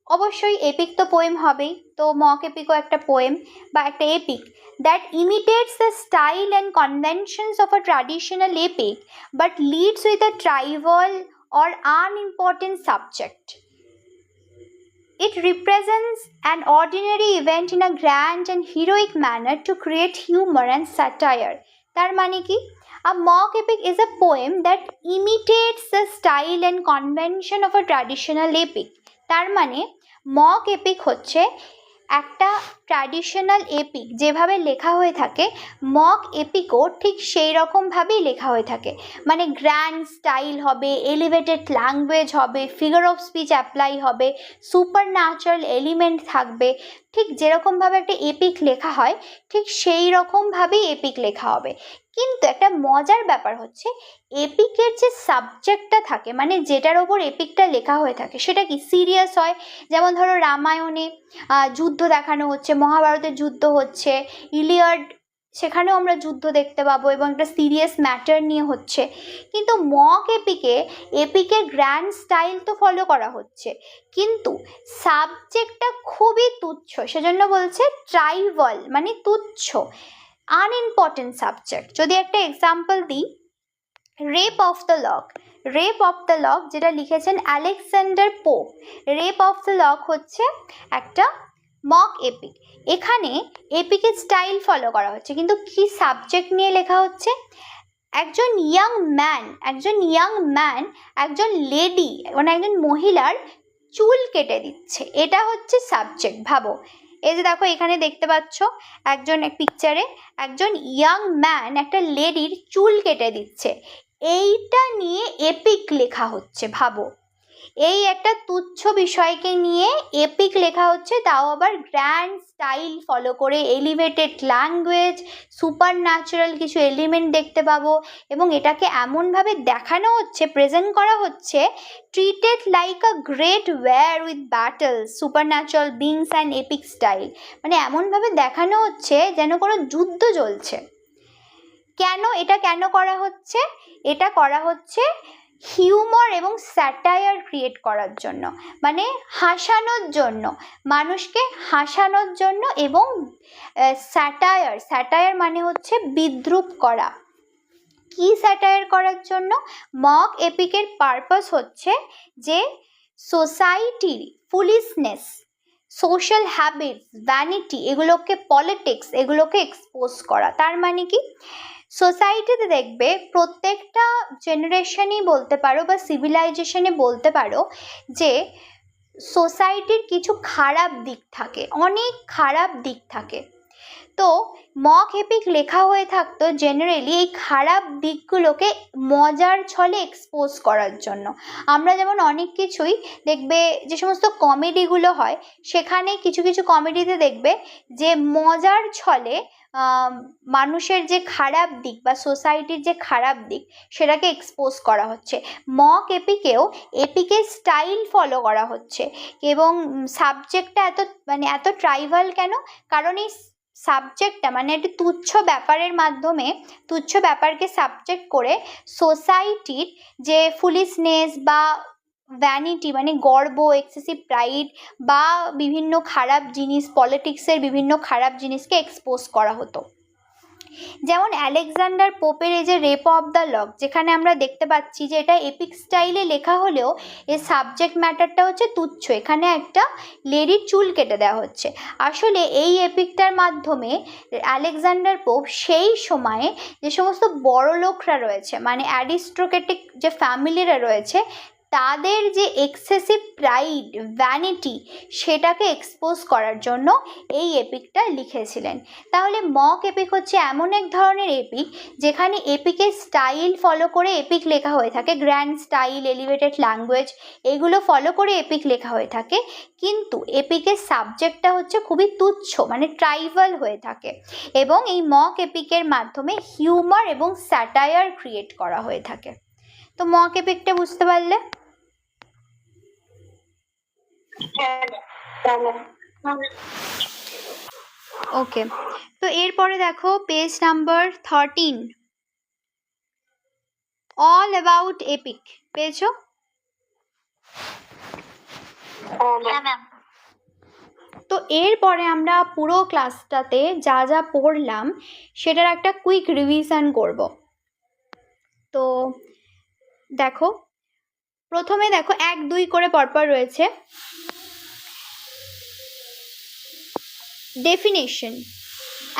Speaker 1: অবশ্যই এপিক তো পোয়েম হবেই, তো মক এপিকও একটা পোয়েম বা একটা epic that imitates the style and conventions of a traditional epic but leads with a trivial or unimportant subject. It represents an ordinary event in a grand and heroic manner to create humor and satire. তার মানে কি? A mock epic is a poem that imitates the style and convention of a traditional epic. তার মানে mock epic হচ্ছে একটা traditional epic যেভাবে লেখা হয়ে থাকে, মক এপিকও ঠিক সেই রকমভাবেই লেখা হয়ে থাকে। মানে গ্র্যান্ড স্টাইল হবে, এলিভেটেড ল্যাঙ্গুয়েজ হবে, ফিগার অফ স্পিচ অ্যাপ্লাই হবে, সুপার ন্যাচারাল এলিমেন্ট থাকবে। ঠিক যেরকমভাবে একটা এপিক লেখা হয় ঠিক সেই রকমভাবেই এপিক লেখা হবে। কিন্তু একটা মজার ব্যাপার হচ্ছে এপিকের যে সাবজেক্টটা থাকে, মানে যেটার ওপর এপিকটা লেখা হয়ে থাকে সেটা কি সিরিয়াস হয়। যেমন ধরো রামায়ণে যুদ্ধ দেখানো হচ্ছে, মহাভারতের যুদ্ধ হচ্ছে, ইলিয়াড সেখানেও আমরা যুদ্ধ দেখতে পাবো এবং একটা সিরিয়াস ম্যাটার নিয়ে হচ্ছে। কিন্তু মক এপিকের গ্র্যান্ড স্টাইল তো ফলো করা হচ্ছে, কিন্তু সাবজেক্টটা খুবই তুচ্ছ, সেজন্য বলছে ট্রাইভাল মানে তুচ্ছ, আনইম্পর্টেন্ট সাবজেক্ট। যদি একটা এক্সাম্পল দিই, রেপ অফ দ্য লক যেটা লিখেছেন Alexander pope, rape of the lock হচ্ছে একটা মক এপিক। এখানে এপিকের স্টাইল ফলো করা হচ্ছে, কিন্তু কি সাবজেক্ট নিয়ে লেখা হচ্ছে? একজন ইয়াং ম্যান একজন লেডি মানে একজন মহিলার চুল কেটে দিচ্ছে, এটা হচ্ছে সাবজেক্ট। ভাবো, এই যে দেখো এখানে দেখতে পাচ্ছ একজন পিকচারে একজন ইয়াং ম্যান একটা লেডির চুল কেটে দিচ্ছে, এইটা নিয়ে এপিক লেখা হচ্ছে। ভাবো, এই একটা তুচ্ছ বিষয়কে নিয়ে এপিক লেখা হচ্ছে, তাও আবার গ্র্যান্ড স্টাইল ফলো করে, এলিভেটেড ল্যাঙ্গুয়েজ, সুপার ন্যাচারাল কিছু এলিমেন্ট দেখতে পাবো, এবং এটাকে এমনভাবে দেখানো হচ্ছে, প্রেজেন্ট করা হচ্ছে, treated like a great war with battle, supernatural beings and epic style. মানে এমনভাবে দেখানো হচ্ছে যেন কোনো যুদ্ধ চলছে। এটা কেন করা হচ্ছে? এটা করা হচ্ছে হিউমার এবং স্যাটায়ার ক্রিয়েট করার জন্য, মানে হাসানোর জন্য, মানুষকে হাসানোর জন্য। এবং স্যাটায়ার মানে হচ্ছে বিদ্রূপ করা। কি স্যাটায়ার করার জন্য? মক এপিকের পারপাস হচ্ছে যে সোসাইটির ফুলিশনেস, সোশ্যাল হ্যাবিটস, ভ্যানিটি, এগুলোকে পলিটিক্স, এগুলোকে এক্সপোজ করা। তার মানে কি, সোসাইটিতে দেখবে প্রত্যেকটা জেনারেশনই বলতে পারো বা সিভিলাইজেশনে বলতে পারো যে সোসাইটির কিছু খারাপ দিক থাকে, অনেক খারাপ দিক থাকে। তো মক এপিক লেখা হয়ে থাকতো জেনারেলি এই খারাপ দিকগুলোকে মজার ছলে এক্সপোজ করার জন্য। আমরা যেমন অনেক কিছুই দেখবে, যে সমস্ত কমেডিগুলো হয় সেখানে কিছু কিছু কমেডিতে দেখবে যে মজার ছলে মানুষের যে খারাপ দিক বা সোসাইটির যে খারাপ দিক সেটাকে এক্সপোজ করা হচ্ছে। মক এপিকের স্টাইল ফলো করা হচ্ছে, এবং সাবজেক্টটা এত ট্রাইভাল কেন? কারণ এই সাবজেক্টটা মানে একটি তুচ্ছ ব্যাপারকে সাবজেক্ট করে সোসাইটির যে ফুলিশনেস বা ভ্যানিটি মানে গর্ব, এক্সেসিভ প্রাইড বা বিভিন্ন খারাপ জিনিস, পলিটিক্সের বিভিন্ন খারাপ জিনিসকে এক্সপোজ করা হতো। যেমন আলেকজান্ডার পোপের এই যে রেপ অফ দ্য লক, যেখানে আমরা দেখতে পাচ্ছি যে এটা এপিক স্টাইলে লেখা হলেও এর সাবজেক্ট ম্যাটারটা হচ্ছে তুচ্ছ, এখানে একটা লেডির চুল কেটে দেওয়া হচ্ছে। আসলে এই এপিকটার মাধ্যমে আলেকজান্ডার পোপ সেই সময়ে যে সমস্ত বড় লোকরা রয়েছে, মানে অ্যারিস্টোক্রেটিক যে ফ্যামিলিরা রয়েছে, তাদের যে এক্সেসিভ প্রাইড, ভ্যানিটি, সেটাকে এক্সপোজ করার জন্য এই এপিকটা লিখেছিলেন। তাহলে মক এপিক হচ্ছে এমন এক ধরনের এপিক যেখানে এপিকের স্টাইল ফলো করে এপিক লেখা হয়ে থাকে, গ্র্যান্ড স্টাইল, এলিভেটেড ল্যাঙ্গুয়েজ, এগুলো ফলো করে এপিক লেখা হয়ে থাকে, কিন্তু এপিকের সাবজেক্টটা হচ্ছে খুবই তুচ্ছ, মানে ট্রাইভাল হয়ে থাকে, এবং এই মক এপিকের মাধ্যমে হিউমার এবং স্যাটায়ার ক্রিয়েট করা হয়ে থাকে। তো মক এপিকটা বুঝতে পারলে? ওকে, তো এরপরে দেখো page number 13, all about epic, পেয়েছো? তো এরপরে আমরা পুরো ক্লাসটাতে যা যা পড়লাম সেটার একটা কুইক রিভিশন করব। তো দেখো, প্রথমে দেখো 1, 2 করে পরপর রয়েছে। Definition: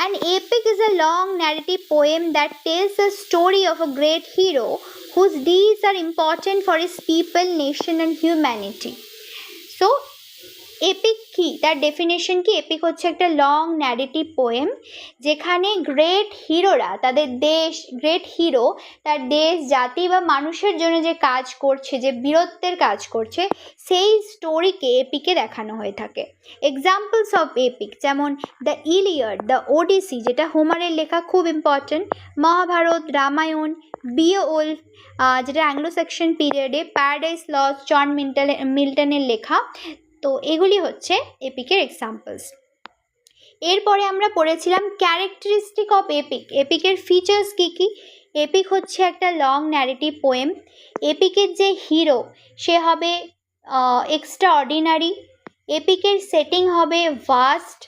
Speaker 1: An epic is a long narrative poem that tells the story of a great hero whose deeds are important for his people, nation and humanity. So, epic কি, তার ডেফিনেশন কি? এপিক হচ্ছে একটা লং ন্যারেটিভ পোয়েম যেখানে great হিরোরা তাদের দেশ, great hero তার দেশ, জাতি বা মানুষের জন্য যে কাজ করছে, যে বীরত্বের কাজ করছে, সেই স্টোরিকে এপিকে দেখানো হয়ে থাকে। এক্সাম্পলস অফ এপিক যেমন দ্য ইলিয়াড, দ্য ওডিসি যেটা হোমারের লেখা, খুব ইম্পর্টেন্ট, মহাভারত, রামায়ণ, বিওউলফ যেটা অ্যাংলো সেকশন পিরিয়ডে, প্যারাডাইস লস্ট জন মিল্টনের লেখা। তো এগুলি হচ্ছে এপিকের এক্সাম্পলস। এরপরে আমরা পড়েছিলাম ক্যারেক্টারিস্টিক অফ এপিক, এপিকের ফিচার্স কী কী। এপিক হচ্ছে একটা লং ন্যারেটিভ পোয়েম। এপিকের যে হিরো সে হবে এক্সট্রা অর্ডিনারি। এপিকের সেটিং হবে ভাস্ট।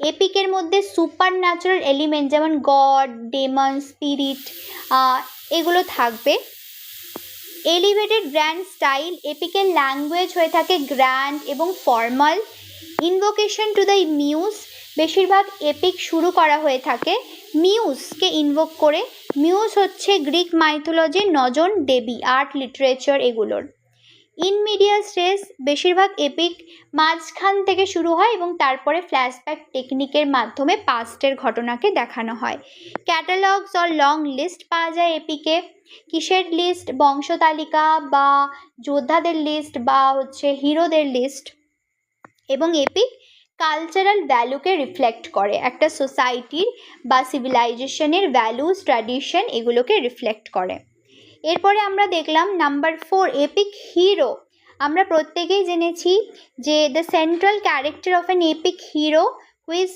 Speaker 1: এপিকের মধ্যে সুপার ন্যাচারাল এলিমেন্ট যেমন গড, ডেমন, স্পিরিট এগুলো থাকবে। এলিভেটেড গ্র্যান্ড স্টাইল, এপিকের ল্যাঙ্গুয়েজ হয়ে থাকে গ্র্যান্ড এবং formal. Invocation to the muse, বেশিরভাগ এপিক শুরু করা হয়ে থাকে মিউজকে ইনভোক করে। মিউজ হচ্ছে গ্রিক মাইথোলজির 9 জন দেবী, আর্ট, লিটারেচার এগুলোর। ইন মিডিয়াস রেস, বেশিরভাগ এপিক মাঝখান থেকে শুরু হয় এবং তারপরে ফ্ল্যাশব্যাক টেকনিকের মাধ্যমে পাস্টের ঘটনাকে দেখানো হয়। ক্যাটালগস অর লং লিস্ট পাওয়া যায় এপিকে। কিসের লিস্ট? বংশতালিকা বা যোদ্ধাদের লিস্ট বা হচ্ছে হিরোদের লিস্ট। এবং এপিক কালচারাল ভ্যালুকে রিফ্লেক্ট করে, একটা সোসাইটির বা সিভিলাইজেশনের ভ্যালুস, ট্র্যাডিশন এগুলোকে রিফ্লেক্ট করে। এরপরে আমরা দেখলাম নাম্বার 4, এপিক হিরো। আমরা প্রত্যেকেই জেনেছি যে the central character of an epic hero who is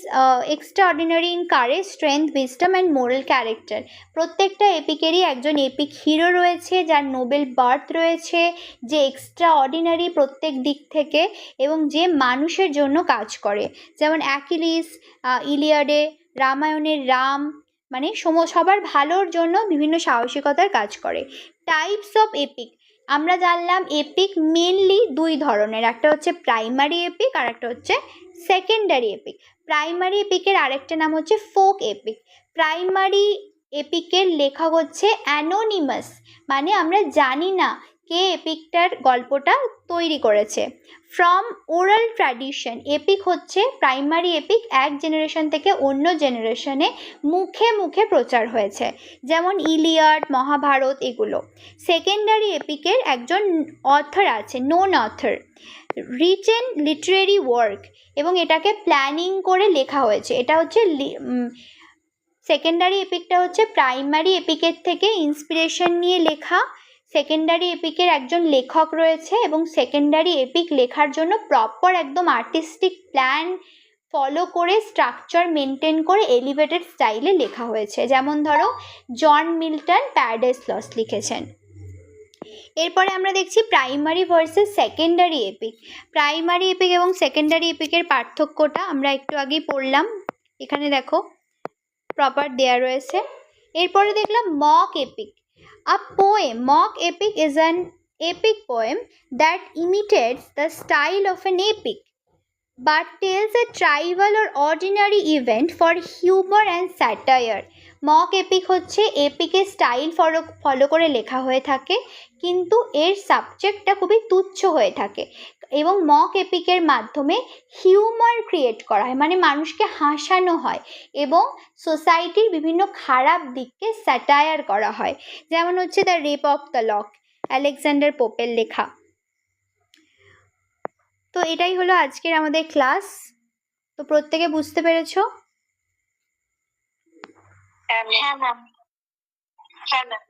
Speaker 1: extraordinary in courage, strength, wisdom and moral character. প্রত্যেকটা এপিকেরই একজন এপিক হিরো রয়েছে যার নোবেল বার্থ রয়েছে, যে এক্সট্রাঅর্ডিনারি প্রত্যেক দিক থেকে এবং যে মানুষের জন্য কাজ করে, যেমন অ্যাকিলিস ইলিয়াডে, রামায়ণের রাম, মানে সবার ভালোর জন্য বিভিন্ন সাহসিকতার কাজ করে। টাইপস অফ এপিক, আমরা জানলাম এপিক মেনলি 2 ধরনের, একটা হচ্ছে প্রাইমারি এপিক আর একটা হচ্ছে সেকেন্ডারি এপিক। প্রাইমারি এপিকের আরেকটা নাম হচ্ছে ফোক এপিক। প্রাইমারি এপিকের লেখক হচ্ছে অ্যানোনিমাস, মানে আমরা জানি না কে এপিকটার গল্পটা তৈরি করেছে। ফ্রম ওরাল ট্র্যাডিশন, এপিক হচ্ছে প্রাইমারি এপিক এক জেনারেশন থেকে অন্য জেনারেশনে মুখে মুখে প্রচার হয়েছে, যেমন ইলিয়াড, মহাভারত এগুলো। সেকেন্ডারি এপিকের একজন অথর আছে, known author, written literary work, এবং এটাকে প্ল্যানিং করে লেখা হয়েছে। এটা হচ্ছে সেকেন্ডারি এপিকটা হচ্ছে প্রাইমারি এপিকের থেকে ইন্সপিরেশন নিয়ে লেখা। সেকেন্ডারি এপিকের একজন লেখক রয়েছে এবং সেকেন্ডারি এপিক লেখার জন্য প্রপার একদম আর্টিস্টিক প্ল্যান ফলো করে, স্ট্রাকচার মেনটেন করে এলিভেটেড স্টাইলে লেখা হয়েছে। যেমন ধরো জন মিল্টন প্যারাডাইস লস্ট লিখেছেন। এরপরে আমরা দেখছি primary versus secondary epic. Primary epic এবং সেকেন্ডারি এপিকের পার্থক্যটা আমরা একটু আগেই পড়লাম, এখানে দেখো প্রপার দেয়া রয়েছে। এরপরে দেখলাম mock epic. A poem, mock epic is an epic poem that imitates the style of an epic but tells a trivial or ordinary event for humor and satire. Mock epic হচ্ছে এপিকের style follow করে লেখা হয়ে থাকে, কিন্তু এর সাবজেক্টটা খুবই তুচ্ছ হয়ে থাকে এবং মক এপিকের মাধ্যমে হিউমার ক্রিয়েট করা হয়, মানে মানুষকে হাসানো হয় এবং সোসাইটির বিভিন্ন খারাপ দিককে স্যাটায়ার করা হয়। যেমন হচ্ছে the Rape of the Lock, Alexander পোপের লেখা। তো এটাই হলো আজকের আমাদের ক্লাস। তো প্রত্যেকে বুঝতে পেরেছো?
Speaker 2: হ্যাঁ ম্যাম। হ্যাঁ ম্যাম।